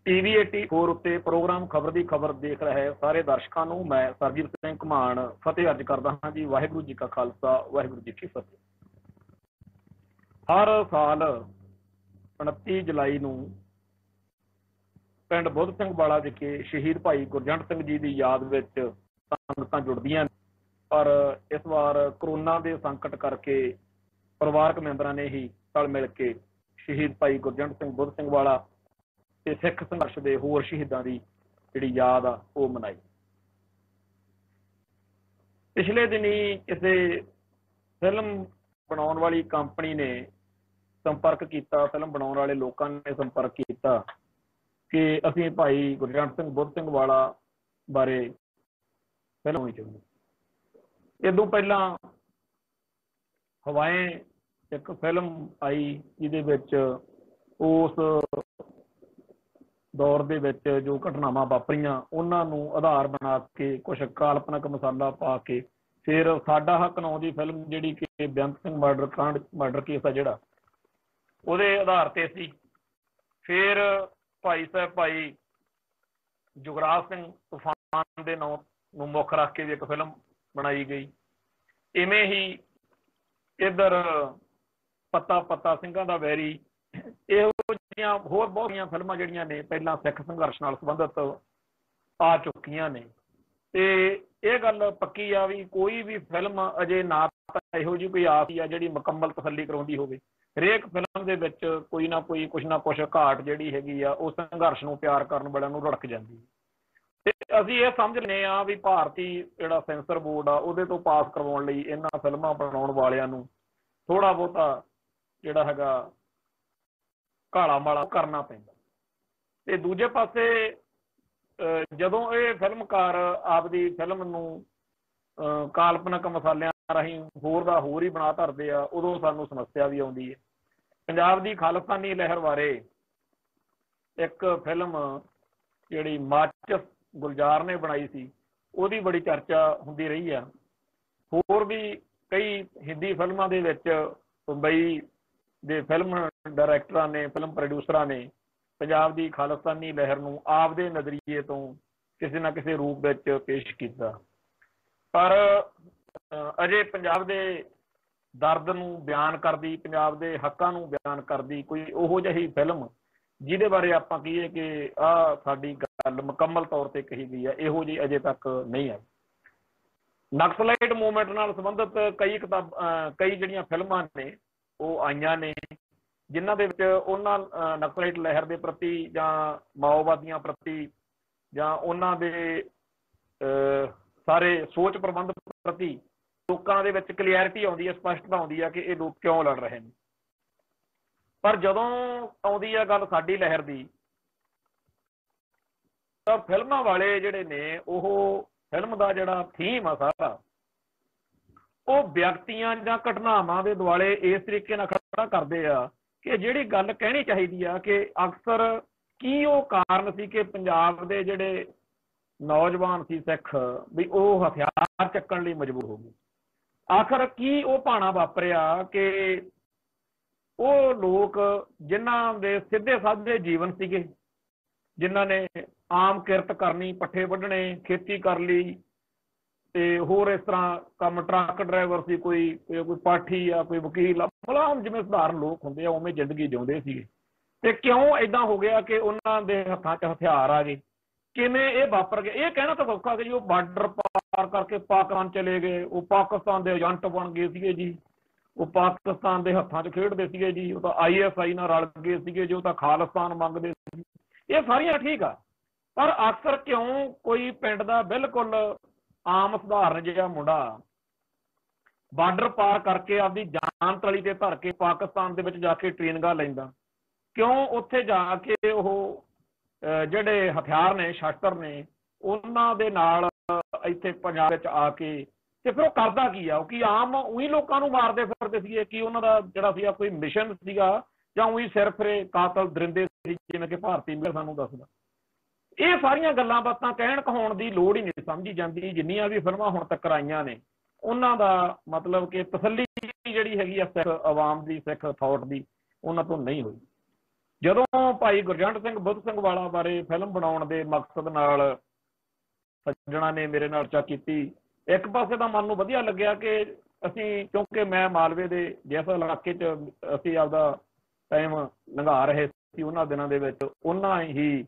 TV 84 ਉੱਤੇ programme ਖਬਰ ਦੀ ਖਬਰ ਦੇਖ ਰਹੇ ਸਾਰੇ ਦਰਸ਼ਕਾਂ ਨੂੰ ਮੈਂ ਸਰਜੀਤ ਸਿੰਘ ਘਮਾਣ ਫਤਿਹ ਅਰਜ ਕਰਦਾ ਹਾਂ ਜੀ। ਵਾਹਿਗੁਰੂ ਜੀ ਕਾ ਖਾਲਸਾ, ਵਾਹਿਗੁਰੂ ਜੀ ਕੀ ਫਤਿਹ। ਹਰ ਸਾਲ 29 ਜੁਲਾਈ ਨੂੰ ਪਿੰਡ ਬੁੱਧ ਸਿੰਘ ਵਾਲਾ ਵਿਖੇ ਸ਼ਹੀਦ ਭਾਈ ਗੁਰਜੰਟ ਸਿੰਘ ਜੀ ਦੀ ਯਾਦ ਵਿੱਚ ਸੰਗਤਾਂ ਜੁੜਦੀਆਂ ਨੇ, ਪਰ ਇਸ ਵਾਰ ਕਰੋਨਾ ਦੇ ਸੰਕਟ ਕਰਕੇ ਪਰਿਵਾਰਕ ਮੈਂਬਰਾਂ ਨੇ ਹੀ ਰਲ ਮਿਲ ਕੇ ਸ਼ਹੀਦ ਭਾਈ ਗੁਰਜੰਟ ਸਿੰਘ ਬੁੱਧ ਸਿੰਘ ਵਾਲਾ ਤੇ ਸਿੱਖ ਸੰਘਰਸ਼ ਦੇ ਹੋਰ ਸ਼ਹੀਦਾਂ ਦੀ ਜਿਹੜੀ ਯਾਦ ਆ ਉਹ ਮਨਾਈ। ਪਿਛਲੇ ਦਿਨੀ ਕਿਸੇ ਫਿਲਮ ਬਣਾਉਣ ਵਾਲੀ ਕੰਪਨੀ ਨੇ ਸੰਪਰਕ ਕੀਤਾ, ਫਿਲਮ ਬਣਾਉਣ ਵਾਲੇ ਲੋਕਾਂ ਨੇ ਸੰਪਰਕ ਕੀਤਾ ਕਿ ਅਸੀਂ ਭਾਈ ਗੁਰਜੰਟ ਸਿੰਘ ਬੁੱਧ ਸਿੰਘ ਵਾਲਾ ਬਾਰੇ ਫਿਲਮ ਹੋਣੀ ਚਾਹੀਦੀ। ਇਦੋਂ ਪਹਿਲਾਂ ਹਵਾਏ ਇੱਕ ਫਿਲਮ ਆਈ ਜਿਹਦੇ ਵਿੱਚ ਉਸ ਦੌਰ ਦੇ ਵਿੱਚ ਜੋ ਘਟਨਾਵਾਂ ਵਾਪਰੀਆਂ ਉਹਨਾਂ ਨੂੰ ਆਧਾਰ ਬਣਾ ਕੇ ਕੁਛ ਕਾਲਪਨਿਕ ਮਸਾਲਾ ਪਾ ਕੇ ਫਿਰ ਸਾਡਾ ਹੱਕ ਨੌ ਦੀ ਫਿਲਮ ਜਿਹੜੀ ਕਿ ਬੇਅੰਤ ਸਿੰਘ ਮਰਡਰ ਕੇਸ ਆ ਜਿਹੜਾ ਉਹਦੇ ਆਧਾਰ ਤੇ ਸੀ। ਫਿਰ ਭਾਈ ਸਾਹਿਬ ਭਾਈ ਜੁਗਰਾਜ ਸਿੰਘ ਤੂਫਾਨ ਦੇ ਨਾਂ ਨੂੰ ਮੁੱਖ ਰੱਖ ਕੇ ਵੀ ਇੱਕ ਫਿਲਮ ਬਣਾਈ ਗਈ। ਇਵੇਂ ਹੀ ਇੱਧਰ ਪੱਤਾ ਸਿੰਘਾਂ ਦਾ ਵੈਰੀ, ਇਹੋ ਜਿਹੀਆਂ ਹੋਰ ਬਹੁਤੀਆਂ ਫਿਲਮਾਂ ਜਿਹੜੀਆਂ ਨੇ ਪਹਿਲਾਂ ਸਿੱਖ ਸੰਘਰਸ਼ ਨਾਲ ਸੰਬੰਧਿਤ ਆ ਚੁੱਕੀਆਂ ਨੇ। ਤੇ ਇਹ ਗੱਲ ਪੱਕੀ ਆ ਵੀ ਕੋਈ ਵੀ ਫਿਲਮ ਅਜੇ ਨਾ ਤਾਂ ਇਹੋ ਜਿਹੀ ਕੋਈ ਆਸ ਆ ਜਿਹੜੀ ਮੁਕੰਮਲ ਤਸੱਲੀ ਕਰਾਉਂਦੀ ਹੋਵੇ। ਹਰੇਕ ਫਿਲਮ ਦੇ ਵਿੱਚ ਕੋਈ ਨਾ ਕੋਈ ਕੁਛ ਨਾ ਕੁਛ ਘਾਟ ਜਿਹੜੀ ਹੈਗੀ ਆ ਉਹ ਸੰਘਰਸ਼ ਨੂੰ ਪਿਆਰ ਕਰਨ ਵਾਲਿਆਂ ਨੂੰ ਰੜਕ ਜਾਂਦੀ ਹੈ। ਤੇ ਅਸੀਂ ਇਹ ਸਮਝ ਲੈਂਦੇ ਹਾਂ ਵੀ ਭਾਰਤੀ ਜਿਹੜਾ ਸੈਂਸਰ ਬੋਰਡ ਆ ਉਹਦੇ ਤੋਂ ਪਾਸ ਕਰਵਾਉਣ ਲਈ ਇਹਨਾਂ ਫਿਲਮਾਂ ਬਣਾਉਣ ਵਾਲਿਆਂ ਨੂੰ ਥੋੜਾ ਬਹੁਤਾ ਜਿਹੜਾ ਹੈਗਾ ਘਾਲਾ ਮਾਲਾ ਕਰਨਾ ਪੈਂਦਾ। ਤੇ ਦੂਜੇ ਪਾਸੇ ਜਦੋਂ ਇਹ ਫਿਲਮਕਾਰ ਆਪਦੀ ਫਿਲਮ ਨੂੰ ਕਾਲਪਨਿਕ ਮਸਾਲਿਆਂ ਰਾਹੀਂ ਹੋਰ ਦਾ ਹੋਰ ਹੀ ਬਣਾ ਧਰਦੇ ਆ, ਉਦੋਂ ਸਾਨੂੰ ਸਮੱਸਿਆ ਵੀ ਆਉਂਦੀ ਹੈ। ਪੰਜਾਬ ਦੀ ਖਾਲਿਸਤਾਨੀ ਲਹਿਰ ਬਾਰੇ ਇੱਕ ਫਿਲਮ ਜਿਹੜੀ ਮਾਚਿਸ ਗੁਲਜ਼ਾਰ ਨੇ ਬਣਾਈ ਸੀ ਉਹਦੀ ਬੜੀ ਚਰਚਾ ਹੁੰਦੀ ਰਹੀ ਆ। ਹੋਰ ਵੀ ਕਈ ਹਿੰਦੀ ਫਿਲਮਾਂ ਦੇ ਵਿੱਚ ਮੁੰਬਈ ਦੇ ਫਿਲਮ ਡਾਇਰੈਕਟਰਾਂ ਨੇ, ਫਿਲਮ ਪ੍ਰੋਡਿਊਸਰਾਂ ਨੇ ਪੰਜਾਬ ਦੀ ਖਾਲਿਸਤਾਨੀ ਲਹਿਰ ਨੂੰ ਆਪਦੇ ਨਜ਼ਰੀਏ ਤੋਂ ਕਿਸੇ ਨਾ ਕਿਸੇ ਰੂਪ ਵਿੱਚ ਪੇਸ਼ ਕੀਤਾ। ਪਰ ਅਜੇ ਪੰਜਾਬ ਦੇ ਦਰਦ ਨੂੰ ਬਿਆਨ ਕਰਦੀ, ਪੰਜਾਬ ਦੇ ਹੱਕਾਂ ਨੂੰ ਬਿਆਨ ਕਰਦੀ ਕੋਈ ਉਹੋ ਜਿਹੀ ਫਿਲਮ ਜਿਹਦੇ ਬਾਰੇ ਆਪਾਂ ਕਹੀਏ ਕਿ ਆਹ ਸਾਡੀ ਗੱਲ ਮੁਕੰਮਲ ਤੌਰ ਤੇ ਕਹੀ ਗਈ ਹੈ, ਇਹੋ ਜਿਹੀ ਅਜੇ ਤੱਕ ਨਹੀਂ ਆਈ। ਨਕਸਲਾਈਟ ਮੂਵਮੈਂਟ ਨਾਲ ਸੰਬੰਧਿਤ ਕਈ ਜਿਹੜੀਆਂ ਫਿਲਮਾਂ ਨੇ ਉਹ ਆਈਆਂ ਨੇ ਜਿਨ੍ਹਾਂ ਦੇ ਵਿੱਚ ਉਹਨਾਂ ਨਕਸਲਾਈਟ ਲਹਿਰ ਦੇ ਪ੍ਰਤੀ ਜਾਂ ਮਾਓਵਾਦੀਆਂ ਪ੍ਰਤੀ ਜਾਂ ਉਹਨਾਂ ਦੇ ਸਾਰੇ ਸੋਚ ਪ੍ਰਬੰਧ ਪ੍ਰਤੀ ਲੋਕਾਂ ਦੇ ਵਿੱਚ ਕਲੀਅਰਿਟੀ ਆਉਂਦੀ ਹੈ, ਸਪਸ਼ਟਤਾ ਆਉਂਦੀ ਹੈ ਕਿ ਇਹ ਲੋਕ ਕਿਉਂ ਲੜ ਰਹੇ ਨੇ। ਪਰ ਜਦੋਂ ਆਉਂਦੀ ਹੈ ਗੱਲ ਸਾਡੀ ਲਹਿਰ ਦੀ ਤਾਂ ਫਿਲਮਾਂ ਵਾਲੇ ਜਿਹੜੇ ਨੇ ਉਹ ਫਿਲਮ ਦਾ ਜਿਹੜਾ ਥੀਮ ਆ ਸਾਰਾ ਉਹ ਵਿਅਕਤੀਆਂ ਜਾਂ ਘਟਨਾਵਾਂ ਦੇ ਦੁਆਲੇ ਇਸ ਤਰੀਕੇ ਨਾਲ ਖੜਾ ਕਰਦੇ ਆ ਕਿ ਜਿਹੜੀ ਗੱਲ ਕਹਿਣੀ ਚਾਹੀਦੀ ਆ ਕਿ ਅਕਸਰ ਕੀ ਉਹ ਕਾਰਨ ਸੀ ਕਿ ਪੰਜਾਬ ਦੇ ਜਿਹੜੇ ਨੌਜਵਾਨ ਸੀ ਸਿੱਖ ਵੀ ਉਹ ਹਥਿਆਰ ਚੱਕਣ ਲਈ ਮਜਬੂਰ ਹੋ ਗਏ। ਆਖਰ ਕੀ ਉਹ ਭਾਣਾ ਵਾਪਰਿਆ ਕਿ ਉਹ ਲੋਕ ਜਿਨ੍ਹਾਂ ਦੇ ਸਿੱਧੇ ਸਾਧੇ ਜੀਵਨ ਸੀਗੇ, ਜਿਨ੍ਹਾਂ ਨੇ ਆਮ ਕਿਰਤ ਕਰਨੀ, ਪੱਠੇ ਵੱਢਣੇ, ਖੇਤੀ ਕਰ ਲਈ ਤੇ ਹੋਰ ਇਸ ਤਰ੍ਹਾਂ ਕੰਮ, ਟਰੱਕ ਡਰਾਈਵਰ ਸੀ, ਕੋਈ ਪਾਠੀ ਆ, ਕੋਈ ਵਕੀਲ ਆ, ਮਤਲਬ ਜਿਵੇਂ ਸਧਾਰਨ ਲੋਕ ਹੁੰਦੇ ਆ ਉਵੇਂ ਜ਼ਿੰਦਗੀ ਜਿਉਂਦੇ ਸੀਗੇ। ਤੇ ਕਿਉਂ ਏਦਾਂ ਹੋ ਗਿਆ ਕਿ ਉਹਨਾਂ ਦੇ ਹੱਥਾਂ 'ਚ ਹਥਿਆਰ ਆ ਗਏ? ਕਿਵੇਂ ਇਹ ਵਾਪਰ ਗਿਆ? ਇਹ ਕਹਿਣਾ ਤਾਂ ਸੌਖਾ ਕਿ ਜੀ ਉਹ ਬਾਰਡਰ ਪਾਰ ਕਰਕੇ ਪਾਕਿਸਤਾਨ ਚਲੇ ਗਏ, ਉਹ ਪਾਕਿਸਤਾਨ ਦੇ ਏਜੰਟ ਬਣ ਗਏ ਸੀਗੇ ਜੀ, ਉਹ ਪਾਕਿਸਤਾਨ ਦੇ ਹੱਥਾਂ 'ਚ ਖੇਡਦੇ ਸੀਗੇ ਜੀ, ਉਹ ਤਾਂ ISI ਨਾਲ ਰਲ ਗਏ ਸੀਗੇ ਜੀ, ਉਹ ਤਾਂ ਖਾਲਿਸਤਾਨ ਮੰਗਦੇ ਸੀ। ਇਹ ਸਾਰੀਆਂ ਠੀਕ ਆ, ਪਰ ਅਕਸਰ ਕਿਉਂ ਕੋਈ ਪਿੰਡ ਦਾ ਬਿਲਕੁਲ ਆਮ ਸਧਾਰਨ ਜਿਹਾ ਮੁੰਡਾ ਬਾਰਡਰ ਪਾਰ ਕਰਕੇ ਆਪਦੀ ਜਾਨ ਤਲੀ ਤੇ ਧਰ ਕੇ ਪਾਕਿਸਤਾਨ ਦੇ ਵਿੱਚ ਜਾ ਕੇ ਟ੍ਰੇਨਿੰਗਾਂ ਲੈਂਦਾ? ਕਿਉਂ ਉੱਥੇ ਜਾ ਕੇ ਉਹ ਜਿਹੜੇ ਹਥਿਆਰ ਨੇ, ਸ਼ਸਤਰ ਨੇ, ਉਹਨਾਂ ਦੇ ਨਾਲ ਇੱਥੇ ਪੰਜਾਬ ਵਿੱਚ ਆ ਕੇ ਤੇ ਫਿਰ ਉਹ ਕਰਦਾ ਕੀ ਆ? ਉਹ ਕੀ ਆਮ ਉਹੀ ਲੋਕਾਂ ਨੂੰ ਮਾਰਦੇ ਫਿਰਦੇ ਸੀਗੇ? ਕੀ ਉਹਨਾਂ ਦਾ ਜਿਹੜਾ ਸੀਗਾ ਕੋਈ ਮਿਸ਼ਨ ਸੀਗਾ ਜਾਂ ਉਹੀ ਸਿਰਫ ਕਾਤਲ ਦਰਿੰਦੇ ਸੀ ਜਿਵੇਂ ਕਿ ਭਾਰਤੀ ਮੀਡੀਆ ਸਾਨੂੰ ਦੱਸਦਾ? ਇਹ ਸਾਰੀਆਂ ਗੱਲਾਂ ਬਾਤਾਂ ਕਹਿਣ ਕਹਾਉਣ ਦੀ ਲੋੜ ਹੀ ਨਹੀਂ ਸਮਝੀ ਜਾਂਦੀ। ਜਿੰਨੀਆਂ ਵੀ ਫਿਲਮਾਂ ਹੁਣ ਤੱਕ ਆਈਆਂ ਨੇ ਉਹਨਾਂ ਦਾ ਮਤਲਬ ਕਿ ਤਸੱਲੀ ਜਿਹੜੀ ਹੈਗੀ ਆ ਸਿੱਖ ਆਵਾਮ ਦੀ, ਸਿੱਖ ਥਾਟ ਦੀ, ਉਹਨਾਂ ਤੋਂ ਨਹੀਂ ਹੋਈ। ਜਦੋਂ ਭਾਈ ਗੁਰਜੰਟ ਸਿੰਘ ਬੁੱਧ ਸਿੰਘ ਵਾਲਾ ਬਾਰੇ ਫਿਲਮ ਬਣਾਉਣ ਦੇ ਮਕਸਦ ਨਾਲ ਸੱਜਣਾ ਨੇ ਮੇਰੇ ਨਾਲ ਚਰਚਾ ਕੀਤੀ, ਇੱਕ ਪਾਸੇ ਤਾਂ ਮਨ ਨੂੰ ਵਧੀਆ ਲੱਗਿਆ ਕਿ ਅਸੀਂ, ਕਿਉਂਕਿ ਮੈਂ ਮਾਲਵੇ ਦੇ ਜਿਸ ਇਲਾਕੇ 'ਚ ਅਸੀਂ ਆਪਦਾ ਟਾਈਮ ਲੰਘਾ ਰਹੇ ਸੀ ਉਹਨਾਂ ਦਿਨਾਂ ਦੇ ਵਿੱਚ, ਉਹਨਾਂ ਹੀ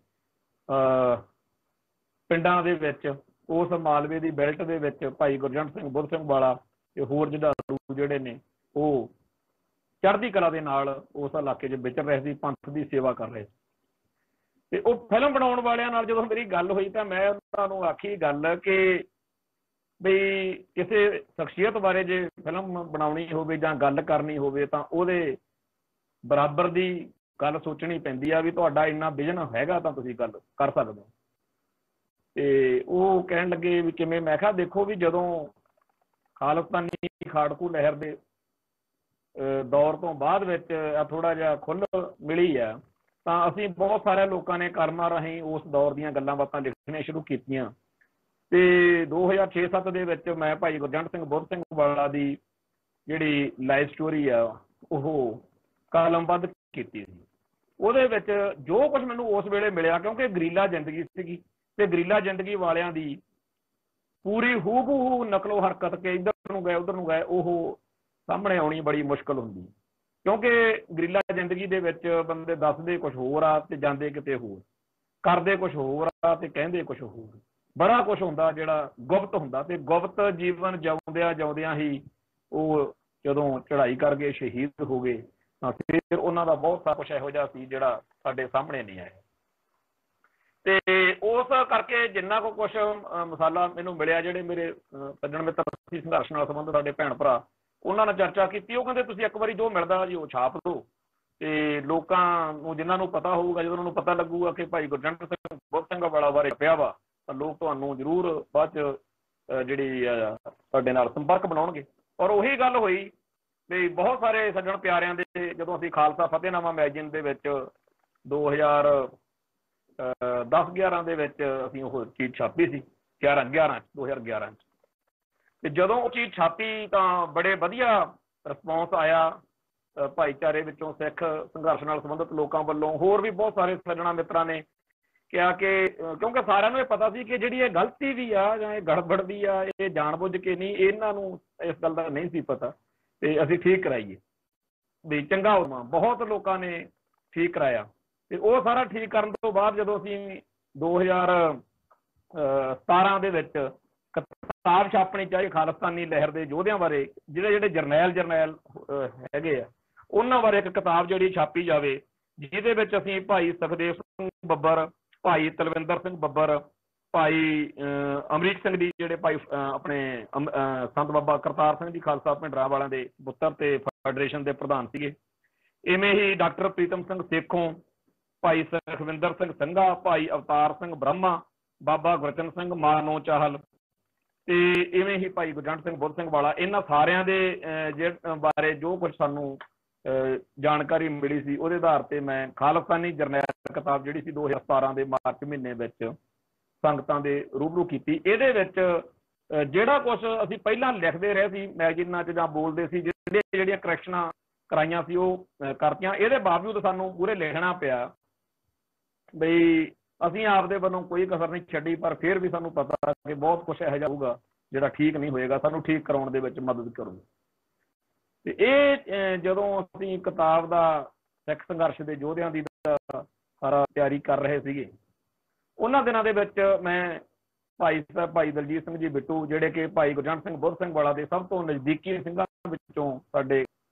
ਪਿੰਡਾਂ ਦੇ ਵਿੱਚ, ਉਸ ਮਾਲਵੇ ਦੀ ਬੈਲਟ ਦੇ ਵਿੱਚ ਭਾਈ ਗੁਰਜੰਟ ਸਿੰਘ ਬੁੱਧ ਸਿੰਘ ਵਾਲਾ ਤੇ ਹੋਰ ਜੁਝਾਰੂ ਜਿਹੜੇ ਨੇ ਉਹ ਚੜ੍ਹਦੀ ਕਲਾ ਦੇ ਨਾਲ ਉਸ ਇਲਾਕੇ 'ਚ ਵਿਚਰ ਰਹੇ ਸੀ, ਪੰਥ ਦੀ ਸੇਵਾ ਕਰ ਰਹੇ ਸੀ। ਤੇ ਉਹ ਫਿਲਮ ਬਣਾਉਣ ਵਾਲਿਆਂ ਨਾਲ ਜਦੋਂ ਮੇਰੀ ਗੱਲ ਹੋਈ ਤਾਂ ਮੈਂ ਉਹਨਾਂ ਨੂੰ ਆਖੀ ਗੱਲ ਕਿ ਬਈ ਕਿਸੇ ਸ਼ਖਸੀਅਤ ਬਾਰੇ ਜੇ ਫਿਲਮ ਬਣਾਉਣੀ ਹੋਵੇ ਜਾਂ ਗੱਲ ਕਰਨੀ ਹੋਵੇ ਤਾਂ ਉਹਦੇ ਬਰਾਬਰ ਦੀ ਗੱਲ ਸੋਚਣੀ ਪੈਂਦੀ ਆ ਵੀ ਤੁਹਾਡਾ ਇੰਨਾ ਵਿਜ਼ਨ ਹੈਗਾ ਤਾਂ ਤੁਸੀਂ ਗੱਲ ਕਰ ਸਕਦੇ ਹੋ। ਤੇ ਉਹ ਕਹਿਣ ਲੱਗੇ ਵੀ ਕਿਵੇਂ? ਮੈਂ ਕਿਹਾ ਦੇਖੋ ਵੀ ਜਦੋਂ ਖਾਲਿਸਤਾਨੀ ਖਾੜਕੂ ਲਹਿਰ ਦੇ ਦੌਰ ਤੋਂ ਬਾਅਦ ਵਿੱਚ ਥੋੜਾ ਜਿਹਾ ਖੁੱਲ੍ਹ ਮਿਲੀ ਆ ਤਾਂ ਅਸੀਂ ਬਹੁਤ ਸਾਰੇ ਲੋਕਾਂ ਨੇ ਕਰਮਾਂ ਰਾਹੀਂ ਉਸ ਦੌਰ ਦੀਆਂ ਗੱਲਾਂ ਬਾਤਾਂ ਲਿਖਣੀਆਂ ਸ਼ੁਰੂ ਕੀਤੀਆਂ। ਤੇ 2006-07 ਦੇ ਵਿੱਚ ਮੈਂ ਭਾਈ ਗੁਰਜੰਟ ਸਿੰਘ ਬੁੱਧ ਸਿੰਘ ਵਾਲਾ ਦੀ ਜਿਹੜੀ ਲਾਈਫ ਸਟੋਰੀ ਆ ਉਹ ਕਾਲਮਬੱਧ ਕੀਤੀ ਸੀ। ਉਹਦੇ ਵਿੱਚ ਜੋ ਕੁਝ ਮੈਨੂੰ ਉਸ ਵੇਲੇ ਮਿਲਿਆ, ਕਿਉਂਕਿ ਗਰੀਲਾ ਜ਼ਿੰਦਗੀ ਸੀਗੀ ਤੇ ਗਰੀਲਾ ਜ਼ਿੰਦਗੀ ਵਾਲਿਆਂ ਦੀ ਪੂਰੀ ਹੂਬਹੂ ਨਕਲੋ ਹਰਕਤ ਕੇ ਇੱਧਰ ਨੂੰ ਗਏ ਉੱਧਰ ਨੂੰ ਗਏ ਉਹ ਸਾਹਮਣੇ ਆਉਣੀ ਬੜੀ ਮੁਸ਼ਕਲ ਹੁੰਦੀ, ਕਿਉਂਕਿ ਗਰੀਲਾ ਜ਼ਿੰਦਗੀ ਦੇ ਵਿੱਚ ਬੰਦੇ ਦੱਸਦੇ ਕੁਝ ਹੋਰ ਆ ਤੇ ਜਾਂਦੇ ਕਿਤੇ ਹੋਰ, ਕਰਦੇ ਕੁਝ ਹੋਰ ਆ ਤੇ ਕਹਿੰਦੇ ਕੁਝ ਹੋਰ, ਬੜਾ ਕੁਝ ਹੁੰਦਾ ਜਿਹੜਾ ਗੁਪਤ ਹੁੰਦਾ। ਤੇ ਗੁਪਤ ਜੀਵਨ ਜਿਉਂਦਿਆਂ ਜਿਉਂਦਿਆਂ ਹੀ ਉਹ ਜਦੋਂ ਚੜ੍ਹਾਈ ਕਰ ਗਏ, ਸ਼ਹੀਦ ਹੋ ਗਏ, ਤਾਂ ਫਿਰ ਉਹਨਾਂ ਦਾ ਬਹੁਤ ਸਾਰਾ ਕੁਝ ਇਹੋ ਜਿਹਾ ਸੀ ਜਿਹੜਾ ਸਾਡੇ ਸਾਹਮਣੇ ਨਹੀਂ ਆਇਆ। ਤੇ ਉਸ ਕਰਕੇ ਜਿੰਨਾ ਕੁ ਕੁਛ ਮਸਾਲਾ ਮੈਨੂੰ ਮਿਲਿਆ, ਜਿਹੜੇ ਮੇਰੇ ਸੱਜਣ ਮਿੱਤਰ ਸੀ ਸੰਘਰਸ਼ ਨਾਲ ਸੰਬੰਧ ਸਾਡੇ ਭੈਣ ਭਰਾ, ਉਹਨਾਂ ਨਾਲ ਚਰਚਾ ਕੀਤੀ। ਉਹ ਕਹਿੰਦੇ ਤੁਸੀਂ ਇੱਕ ਵਾਰੀ ਜੋ ਮਿਲਦਾ ਜੀ ਉਹ ਛਾਪ ਦਿਓ ਤੇ ਲੋਕਾਂ ਨੂੰ, ਜਿਨ੍ਹਾਂ ਨੂੰ ਪਤਾ ਹੋਊਗਾ, ਜਦੋਂ ਉਹਨਾਂ ਨੂੰ ਪਤਾ ਲੱਗੂਗਾ ਕਿ ਭਾਈ ਗੁਰਜੰਟ ਸਿੰਘ ਬੁੱਧ ਸਿੰਘ ਵਾਲਾ ਬਾਰੇ ਪਿਆ ਵਾ, ਤਾਂ ਲੋਕ ਤੁਹਾਨੂੰ ਜ਼ਰੂਰ ਬਾਅਦ 'ਚ ਜਿਹੜੀ ਤੁਹਾਡੇ ਨਾਲ ਸੰਪਰਕ ਬਣਾਉਣਗੇ। ਔਰ ਉਹੀ ਗੱਲ ਹੋਈ ਵੀ ਬਹੁਤ ਸਾਰੇ ਸੱਜਣ ਪਿਆਰਿਆਂ ਦੇ, ਜਦੋਂ ਅਸੀਂ ਖਾਲਸਾ ਫਤਿਹਨਾਮਾ ਮੈਗਜ਼ੀਨ ਦੇ ਵਿੱਚ 2010-11 ਦੇ ਵਿੱਚ ਅਸੀਂ ਉਹ ਚੀਜ਼ ਛਾਪੀ ਸੀ, 2011 'ਚ। ਤੇ ਜਦੋਂ ਉਹ ਚੀਜ਼ ਛਾਪੀ ਤਾਂ ਬੜੇ ਵਧੀਆ ਰਿਸਪੌਂਸ ਆਇਆ ਭਾਈਚਾਰੇ ਵਿੱਚੋਂ, ਸਿੱਖ ਸੰਘਰਸ਼ ਨਾਲ ਸੰਬੰਧਿਤ ਲੋਕਾਂ ਵੱਲੋਂ, ਹੋਰ ਵੀ ਬਹੁਤ ਸਾਰੇ ਸੱਜਣਾ ਮਿੱਤਰਾਂ ਨੇ ਕਿਹਾ ਕਿ, ਕਿਉਂਕਿ ਸਾਰਿਆਂ ਨੂੰ ਇਹ ਪਤਾ ਸੀ ਕਿ ਜਿਹੜੀ ਇਹ ਗਲਤੀ ਵੀ ਆ ਜਾਂ ਇਹ ਗੜਬੜ ਵੀ ਆ, ਇਹ ਜਾਣਬੁੱਝ ਕੇ ਨਹੀਂ, ਇਹਨਾਂ ਨੂੰ ਇਸ ਗੱਲ ਦਾ ਨਹੀਂ ਸੀ ਪਤਾ ਤੇ ਅਸੀਂ ਠੀਕ ਕਰਾਈਏ ਵੀ ਚੰਗਾ ਹੋਵਾਂ। ਬਹੁਤ ਲੋਕਾਂ ਨੇ ਠੀਕ ਕਰਾਇਆ। ਤੇ ਉਹ ਸਾਰਾ ਠੀਕ ਕਰਨ ਤੋਂ ਬਾਅਦ ਜਦੋਂ ਅਸੀਂ 2017 ਦੇ ਵਿੱਚ ਕਿਤਾਬ ਛਾਪਣੀ ਚਾਹੀ ਖਾਲਿਸਤਾਨੀ ਲਹਿਰ ਦੇ ਯੋਧਿਆਂ ਬਾਰੇ, ਜਿਹੜੇ ਜਰਨੈਲ ਹੈਗੇ ਆ, ਉਹਨਾਂ ਬਾਰੇ ਇੱਕ ਕਿਤਾਬ ਜਿਹੜੀ ਛਾਪੀ ਜਾਵੇ, ਜਿਹਦੇ ਵਿੱਚ ਅਸੀਂ ਭਾਈ ਸੁਖਦੇਵ ਸਿੰਘ ਬੱਬਰ, ਭਾਈ ਤਲਵਿੰਦਰ ਸਿੰਘ ਬੱਬਰ, ਭਾਈ ਅਮਰੀਕ ਸਿੰਘ ਜੀ, ਜਿਹੜੇ ਭਾਈ ਆਪਣੇ ਸੰਤ ਬਾਬਾ ਕਰਤਾਰ ਸਿੰਘ ਜੀ ਖਾਲਸਾ ਭਿੰਡਰਾਂ ਵਾਲਿਆਂ ਦੇ ਪੁੱਤਰ ਤੇ ਫੈਡਰੇਸ਼ਨ ਦੇ ਪ੍ਰਧਾਨ ਸੀਗੇ, ਇਵੇਂ ਹੀ ਡਾਕਟਰ ਪ੍ਰੀਤਮ ਸਿੰਘ ਸੇਖੋਂ, ਭਾਈ ਸੁਖਵਿੰਦਰ ਸਿੰਘ ਸੰਘਾ, ਭਾਈ ਅਵਤਾਰ ਸਿੰਘ ਬ੍ਰਹਮਾ, ਬਾਬਾ ਗੁਰਚਨ ਸਿੰਘ ਮਾਨੋ ਚਾਹਲ ਤੇ ਇਵੇਂ ਹੀ ਭਾਈ ਗੁਰਜੰਟ ਸਿੰਘ ਬੁੱਧ ਸਿੰਘ ਵਾਲਾ, ਇਹਨਾਂ ਸਾਰਿਆਂ ਦੇ ਬਾਰੇ ਜੋ ਕੁਝ ਸਾਨੂੰ ਜਾਣਕਾਰੀ ਮਿਲੀ ਸੀ, ਉਹਦੇ ਆਧਾਰ ਤੇ ਮੈਂ ਖਾਲਿਸਤਾਨੀ ਜਰਨੈਲ ਕਿਤਾਬ ਜਿਹੜੀ ਸੀ 2017 ਦੇ ਮਾਰਚ ਮਹੀਨੇ ਵਿੱਚ ਸੰਗਤਾਂ ਦੇ ਰੂਬਰੂ ਕੀਤੀ। ਇਹਦੇ ਵਿੱਚ ਜਿਹੜਾ ਕੁਝ ਅਸੀਂ ਪਹਿਲਾਂ ਲਿਖਦੇ ਰਹੇ ਸੀ ਮੈਗਜ਼ੀਨਾਂ 'ਚ ਜਾਂ ਬੋਲਦੇ ਸੀ, ਜਿਹੜੀਆਂ ਕਰੈਕਸ਼ਨਾਂ ਕਰਾਈਆਂ ਸੀ ਉਹ ਕਰਤੀਆਂ। ਇਹਦੇ ਬਾਵਜੂਦ ਸਾਨੂੰ ਪੂਰੇ ਲਿਖਣਾ ਪਿਆ ਬਈ ਅਸੀਂ ਆਪਦੇ ਵੱਲੋਂ ਕੋਈ ਕਸਰ ਨਹੀਂ ਛੱਡੀ, ਪਰ ਫਿਰ ਵੀ ਸਾਨੂੰ ਪਤਾ ਕਿ ਬਹੁਤ ਕੁਝ ਇਹੋ ਜਿਹਾ ਹੋਊਗਾ ਜਿਹੜਾ ਠੀਕ ਨਹੀਂ ਹੋਏਗਾ, ਸਾਨੂੰ ਠੀਕ ਕਰਾਉਣ ਦੇ ਵਿੱਚ ਮਦਦ ਕਰੂਗਾ। ਤੇ ਇਹ ਜਦੋਂ ਅਸੀਂ ਕਿਤਾਬ ਦਾ ਸਿੱਖ ਸੰਘਰਸ਼ ਦੇ ਯੋਧਿਆਂ ਦੀ ਸਾਰਾ ਤਿਆਰੀ ਕਰ ਰਹੇ ਸੀਗੇ, ਉਹਨਾਂ ਦਿਨਾਂ ਦੇ ਵਿੱਚ ਮੈਂ ਭਾਈ ਦਲਜੀਤ ਸਿੰਘ ਜੀ ਬਿੱਟੂ, ਜਿਹੜੇ ਕਿ ਭਾਈ ਗੁਰਜੰਟ ਸਿੰਘ ਬੁੱਧ ਸਿੰਘ ਵਾਲਾ ਦੇ ਸਭ ਤੋਂ ਨਜ਼ਦੀਕੀ ਸਿੰਘਾਂ ਵਿੱਚੋਂ ਸਾਡੇ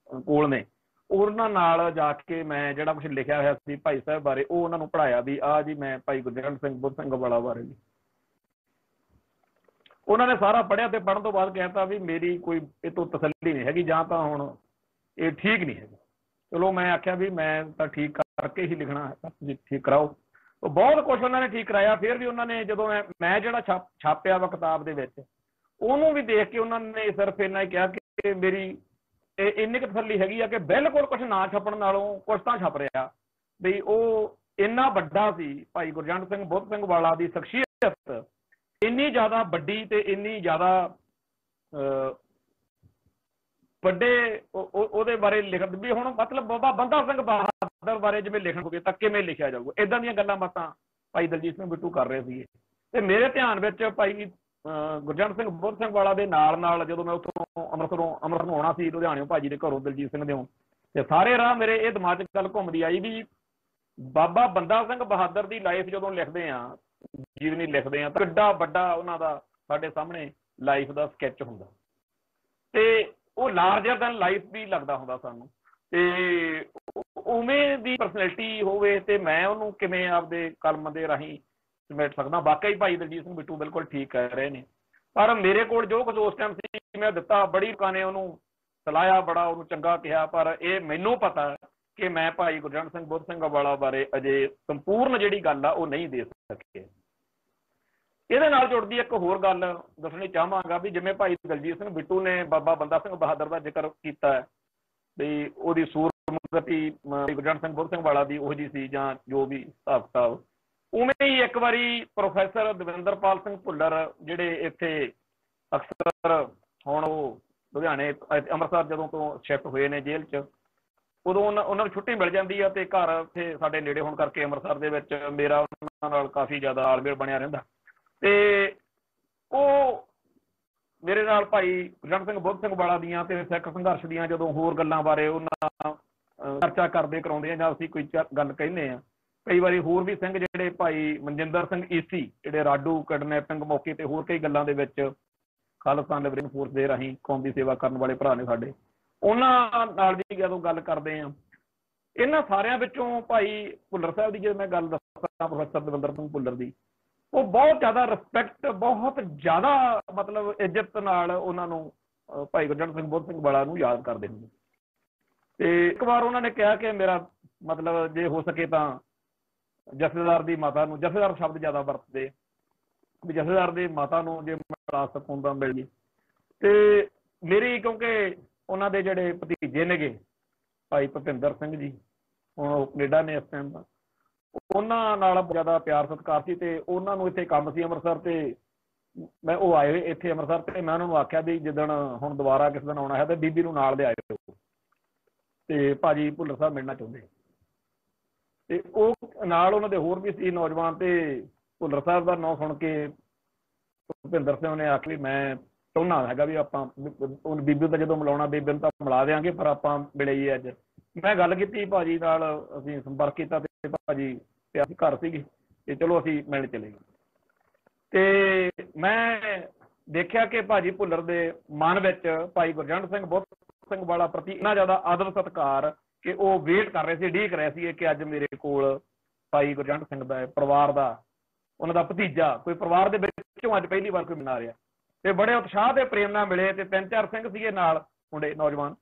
ਕੋਲ ਨੇ, ਉਹਨਾਂ ਨਾਲ ਜਾ ਕੇ ਮੈਂ ਜਿਹੜਾ ਕੁਝ ਲਿਖਿਆ ਹੋਇਆ ਸੀ ਭਾਈ ਸਾਹਿਬ ਬਾਰੇ ਉਹ ਉਹਨਾਂ ਨੂੰ ਪੜ੍ਹਾਇਆ ਵੀ ਆਹ ਜੀ ਮੈਂ ਭਾਈ ਗੁਰਜੰਟ ਸਿੰਘ ਬੁੱਧ ਸਿੰਘ ਵਾਲਾ ਬਾਰੇ ਜੀ। ਉਹਨਾਂ ਨੇ ਸਾਰਾ ਪੜ੍ਹਿਆ ਤੇ ਪੜ੍ਹਨ ਤੋਂ ਬਾਅਦ ਕਹਿਤਾ ਵੀ ਮੇਰੀ ਕੋਈ ਇਹ ਤੋਂ ਤਸੱਲੀ ਨਹੀਂ ਹੈਗੀ, ਜਾਂ ਤਾਂ ਹੁਣ ਇਹ ਠੀਕ ਨਹੀਂ ਹੈਗੀ। ਚਲੋ ਮੈਂ ਆਖਿਆ ਵੀ ਮੈਂ ਤਾਂ ਠੀਕ ਕਰਕੇ ਹੀ ਲਿਖਣਾ ਹੈ, ਤੁਸੀਂ ਠੀਕ ਕਰਾਓ। ਉਹ ਬਹੁਤ ਕੁਛ ਉਹਨਾਂ ਨੇ ਠੀਕ ਕਰਾਇਆ। ਫਿਰ ਵੀ ਉਹਨਾਂ ਨੇ ਜਦੋਂ ਮੈਂ ਜਿਹੜਾ ਛਾਪਿਆ ਵਾ ਕਿਤਾਬ ਦੇ ਵਿੱਚ, ਉਹਨੂੰ ਵੀ ਦੇਖ ਕੇ ਉਹਨਾਂ ਨੇ ਸਿਰਫ ਇੰਨਾ ਹੀ ਕਿਹਾ ਕਿ ਮੇਰੀ ਇੰਨੀ ਕੁ ਤਸੱਲੀ ਹੈਗੀ ਆ ਕਿ ਬਿਲਕੁਲ ਕੁਛ ਨਾ ਛਪਣ ਨਾਲੋਂ ਕੁਛ ਤਾਂ ਛਪ ਰਿਹਾ ਵੀ ਉਹ ਇੰਨਾ ਵੱਡਾ ਸੀ। ਭਾਈ ਗੁਰਜੰਟ ਸਿੰਘ ਬੁੱਧ ਸਿੰਘ ਵਾਲਾ ਦੀ ਸ਼ਖਸੀਅਤ ਇੰਨੀ ਜ਼ਿਆਦਾ ਵੱਡੀ ਤੇ ਇੰਨੀ ਜ਼ਿਆਦਾ ਵੱਡੇ ਉਹਦੇ ਬਾਰੇ ਲਿਖਣ ਵੀ ਹੁਣ ਮਤਲਬ ਬਾਬਾ ਬੰਦਾ ਸਿੰਘ ਬਹਾਦਰ ਬਾਰੇ ਜਿਵੇਂ ਲਿਖਣ ਹੋਵੇ ਤਾਂ ਕਿਵੇਂ ਲਿਖਿਆ ਜਾਊਗਾ, ਇਦਾਂ ਦੀਆਂ ਗੱਲਾਂ ਬਾਤਾਂ ਭਾਈ ਦਲਜੀਤ ਸਿੰਘ ਬਿੱਟੂ ਕਰ ਰਹੇ ਸੀਗੇ। ਤੇ ਮੇਰੇ ਧਿਆਨ ਵਿੱਚ ਭਾਈ ਗੁਰਜੰਟ ਸਿੰਘ ਬੁੱਧ ਸਿੰਘ ਵਾਲਾ ਦੇ ਨਾਲ ਜਦੋਂ ਮੈਂ ਉੱਥੋਂ ਅੰਮ੍ਰਿਤਸਰ ਨੂੰ ਆਉਣਾ ਸੀ, ਲੁਧਿਆਣਿਓਂ ਭਾਜੀ ਦੇ ਘਰੋਂ ਦਲਜੀਤ ਸਿੰਘ ਦਿਓ, ਤੇ ਸਾਰੇ ਰਾਹ ਮੇਰੇ ਇਹ ਦਿਮਾਗ 'ਚ ਗੱਲ ਘੁੰਮਦੀ ਆਈ ਵੀ ਬਾਬਾ ਬੰਦਾ ਸਿੰਘ ਬਹਾਦਰ ਦੀ ਲਾਈਫ ਜਦੋਂ ਲਿਖਦੇ ਆ, ਜੀਵਨੀ ਲਿਖਦੇ ਆ, ਤਾਂ ਕਿੱਡਾ ਵੱਡਾ ਉਹਨਾਂ ਦਾ ਸਾਡੇ ਸਾਹਮਣੇ ਲਾਈਫ ਦਾ ਸਕੈਚ ਹੁੰਦਾ ਤੇ ਉਹ ਲਾਰਜਰ ਦੈਨ ਲਾਈਫ ਵੀ ਲੱਗਦਾ ਹੁੰਦਾ ਸਾਨੂੰ। ਤੇ ਉਵੇਂ ਦੀ ਪਰਸਨੈਲਿਟੀ ਹੋਵੇ ਤੇ ਮੈਂ ਉਹਨੂੰ ਕਿਵੇਂ ਆਪਦੇ ਕਲਮ ਦੇ ਰਾਹੀਂ ਸਮੇਟ ਸਕਦਾ। ਵਾਕਈ ਭਾਈ ਦਲਜੀਤ ਸਿੰਘ ਬਿੱਟੂ ਬਿਲਕੁਲ ਠੀਕ ਕਹਿ ਰਹੇ ਨੇ, ਪਰ ਮੇਰੇ ਕੋਲ ਜੋ ਕੁਝ ਉਸ ਟਾਈਮ ਸੀ ਮੈਂ ਦਿੱਤਾ, ਬੜੀ ਲੋਕਾਂ ਨੇ ਉਹਨੂੰ ਸਲਾਹਿਆ, ਬੜਾ ਉਹਨੂੰ ਚੰਗਾ ਕਿਹਾ, ਪਰ ਇਹ ਮੈਨੂੰ ਪਤਾ ਕਿ ਮੈਂ ਭਾਈ ਗੁਰਜੰਟ ਸਿੰਘ ਬੁੱਧ ਸਿੰਘ ਵਾਲਾ ਬਾਰੇ ਅਜੇ ਸੰਪੂਰਨ ਜਿਹੜੀ ਗੱਲ ਆ ਉਹ ਨਹੀਂ ਦੇ ਸਕੇ। ਇਹਦੇ ਨਾਲ ਜੁੜਦੀ ਇੱਕ ਹੋਰ ਗੱਲ ਦੱਸਣੀ ਚਾਹਾਂਗਾ ਵੀ ਜਿਵੇਂ ਭਾਈ ਦਲਜੀਤ ਸਿੰਘ ਬਿੱਟੂ ਨੇ ਬਾਬਾ ਬੰਦਾ ਸਿੰਘ ਬਹਾਦਰ ਦਾ ਜ਼ਿਕਰ ਕੀਤਾ ਹੈ ਵੀ ਉਹਦੀ ਸੂਰਮਗਤੀ ਗੁਰਜੰਟ ਸਿੰਘ ਬੁੱਧ ਸਿੰਘ ਵਾਲਾ ਦੀ ਉਹੋ ਜਿਹੀ ਸੀ ਜਾਂ ਜੋ ਵੀ ਹਿਸਾਬ ਕਿਤਾਬ, ਉਵੇਂ ਹੀ ਇੱਕ ਵਾਰੀ ਪ੍ਰੋਫੈਸਰ ਦਵਿੰਦਰਪਾਲ ਸਿੰਘ ਭੁੱਲਰ ਜਿਹੜੇ ਇੱਥੇ ਅਕਸਰ ਹੁਣ ਉਹ ਲੁਧਿਆਣੇ ਅੰਮ੍ਰਿਤਸਰ ਜਦੋਂ ਤੋਂ ਸ਼ਿਫਟ ਹੋਏ ਨੇ ਜੇਲ੍ਹ 'ਚ, ਉਦੋਂ ਉਹਨਾਂ ਨੂੰ ਛੁੱਟੀ ਮਿਲ ਜਾਂਦੀ ਆ ਤੇ ਘਰ ਇੱਥੇ ਸਾਡੇ ਨੇੜੇ ਹੋਣ ਕਰਕੇ ਅੰਮ੍ਰਿਤਸਰ ਦੇ ਵਿੱਚ ਮੇਰਾ ਉਹਨਾਂ ਨਾਲ ਕਾਫੀ ਜ਼ਿਆਦਾ ਤਾਲਮੇਲ ਬਣਿਆ ਰਹਿੰਦਾ ਤੇ ਉਹ ਮੇਰੇ ਨਾਲ ਭਾਈ ਗੁਰਜੰਟ ਸਿੰਘ ਬੁੱਧ ਸਿੰਘ ਵਾਲਾ ਦੀਆਂ ਤੇ ਸਿੱਖ ਸੰਘਰਸ਼ ਦੀਆਂ ਜਦੋਂ ਹੋਰ ਗੱਲਾਂ ਬਾਰੇ ਉਹਨਾਂ ਚਰਚਾ ਕਰਦੇ ਕਰਾਉਂਦੇ ਆ ਜਾਂ ਅਸੀਂ ਕੋਈ ਗੱਲ ਕਹਿੰਦੇ ਆ, ਕਈ ਵਾਰੀ ਹੋਰ ਵੀ ਸਿੰਘ ਜਿਹੜੇ ਭਾਈ ਮਨਜਿੰਦਰ ਸਿੰਘ ਈਸੀ ਜਿਹੜੇ ਰਾਡੂ ਕਿਡਨੈਪਿੰਗ ਮੌਕੇ ਤੇ ਹੋਰ ਕਈ ਗੱਲਾਂ ਦੇ ਵਿੱਚ ਖਾਲਿਸਤਾਨ ਲਿਬਰੇਸ਼ਨ ਫੋਰਸ ਦੇ ਰਾਹੀਂ ਕੌਮ ਦੀ ਸੇਵਾ ਕਰਨ ਵਾਲੇ ਭਰਾ ਨੇ ਸਾਡੇ, ਉਹਨਾਂ ਨਾਲ ਵੀ ਜਦੋਂ ਗੱਲ ਕਰਦੇ ਆ, ਇਹਨਾਂ ਸਾਰਿਆਂ ਵਿੱਚੋਂ ਭਾਈ ਭੁੱਲਰ ਸਾਹਿਬ ਦੀ ਜੇ ਮੈਂ ਗੱਲ ਦੱਸਾਂ, ਪ੍ਰੋਫੈਸਰ ਦਵਿੰਦਰ ਸਿੰਘ ਭੁੱਲਰ ਦੀ, ਉਹ ਬਹੁਤ ਜ਼ਿਆਦਾ ਰਿਸਪੈਕਟ, ਬਹੁਤ ਜ਼ਿਆਦਾ ਮਤਲਬ ਇੱਜ਼ਤ ਨਾਲ ਉਹਨਾਂ ਨੂੰ ਭਾਈ ਗੁਰਜੰਟ ਸਿੰਘ ਬੁੱਧ ਸਿੰਘ ਵਾਲਾ ਨੂੰ ਯਾਦ ਕਰਦੇ ਹੁੰਦੇ। ਤੇ ਇੱਕ ਵਾਰ ਉਹਨਾਂ ਨੇ ਕਿਹਾ ਕਿ ਮੇਰਾ ਮਤਲਬ ਜੇ ਹੋ ਸਕੇ ਤਾਂ ਜਥੇਦਾਰ ਦੀ ਮਾਤਾ ਨੂੰ, ਜਥੇਦਾਰ ਸ਼ਬਦ ਜ਼ਿਆਦਾ ਵਰਤਦੇ ਵੀ ਜਥੇਦਾਰ ਦੀ ਮਾਤਾ ਨੂੰ ਜੇ ਮਿਲਾ ਸਕੂੰ ਤਾਂ ਮਿਲ ਗਈ। ਤੇ ਮੇਰੀ ਕਿਉਂਕਿ ਉਹਨਾਂ ਦੇ ਜਿਹੜੇ ਭਤੀਜੇ ਨੇਗੇ ਭਾਈ ਭੁਪਿੰਦਰ ਸਿੰਘ ਜੀ, ਹੁਣ ਉਹ ਕੈਨੇਡਾ ਨੇ ਇਸ ਟਾਈਮ ਦਾ, ਉਹਨਾਂ ਨਾਲ ਜ਼ਿਆਦਾ ਪਿਆਰ ਸਤਿਕਾਰ ਸੀ ਤੇ ਉਹਨਾਂ ਨੂੰ ਇੱਥੇ ਕੰਮ ਸੀ ਅੰਮ੍ਰਿਤਸਰ ਤੇ ਮੈਂ ਉਹ ਆਏ ਇੱਥੇ ਅੰਮ੍ਰਿਤਸਰ ਤੇ ਮੈਂ ਉਹਨਾਂ ਨੂੰ ਆਖਿਆ ਵੀ ਜਿੱਦਣ ਹੁਣ ਦੁਬਾਰਾ ਕਿਸੇ ਦਿਨ ਆਉਣਾ ਹੈ ਤੇ ਬੀਬੀ ਨੂੰ ਨਾਲ ਲਿਆਇਓ ਤੇ ਭਾਜੀ ਭੁੱਲਰ ਸਾਹਿਬ ਮਿਲਣਾ ਚਾਹੁੰਦੇ। ਤੇ ਉਹ ਨਾਲ ਉਹਨਾਂ ਦੇ ਹੋਰ ਵੀ ਸੀ ਨੌਜਵਾਨ ਤੇ ਭੁੱਲਰ ਸਾਹਿਬ ਦਾ ਨਾਂ ਸੁਣ ਕੇ ਭੁਪਿੰਦਰ ਸਿੰਘ ਨੇ ਆਖਿਆ ਵੀ ਮੈਂ ਚਾਹੁੰਦਾ ਹੈਗਾ ਵੀ ਆਪਾਂ ਬੀਬੀ ਦਾ ਜਦੋਂ ਮਿਲਾਉਣਾ ਬੀਬੀ ਨੂੰ ਤਾਂ ਮਿਲਾ ਦਿਆਂਗੇ ਪਰ ਆਪਾਂ ਮਿਲੇ ਅੱਜ। ਮੈਂ ਗੱਲ ਕੀਤੀ ਭਾਜੀ ਨਾਲ, ਅਸੀਂ ਸੰਪਰਕ ਕੀਤਾ ਤੇ ਭਾਜੀ ਤੇ ਅਸੀਂ ਘਰ ਸੀਗੇ ਤੇ ਚਲੋ ਅਸੀਂ ਮਿਲਣ ਚਲੇ ਗਏ। ਤੇ ਮੈਂ ਦੇਖਿਆ ਕਿ ਭਾਜੀ ਭੁੱਲਰ ਦੇ ਮਨ ਵਿੱਚ ਭਾਈ ਗੁਰਜੰਟ ਸਿੰਘ ਬੁੱਧ ਸਿੰਘ ਵਾਲਾ ਪ੍ਰਤੀ ਇੰਨਾ ਜ਼ਿਆਦਾ ਆਦਰ ਸਤਿਕਾਰ ਕਿ ਉਹ ਵੇਟ ਕਰ ਰਹੇ ਸੀ, ਉਡੀਕ ਰਹੇ ਸੀ ਕਿ ਅੱਜ ਮੇਰੇ ਕੋਲ ਭਾਈ ਗੁਰਜੰਟ ਸਿੰਘ ਦਾ ਪਰਿਵਾਰ ਦਾ, ਉਹਨਾਂ ਦਾ ਭਤੀਜਾ ਕੋਈ ਪਰਿਵਾਰ ਦੇ ਵਿੱਚੋਂ ਅੱਜ ਪਹਿਲੀ ਵਾਰ ਕੋਈ ਮਨਾ ਰਿਹਾ। ਤੇ ਬੜੇ ਉਤਸ਼ਾਹ ਤੇ ਪ੍ਰੇਮ ਨਾਲ ਮਿਲੇ ਤੇ 3-4 ਸਿੰਘ ਸੀਗੇ ਨਾਲ ਮੁੰਡੇ ਨੌਜਵਾਨ,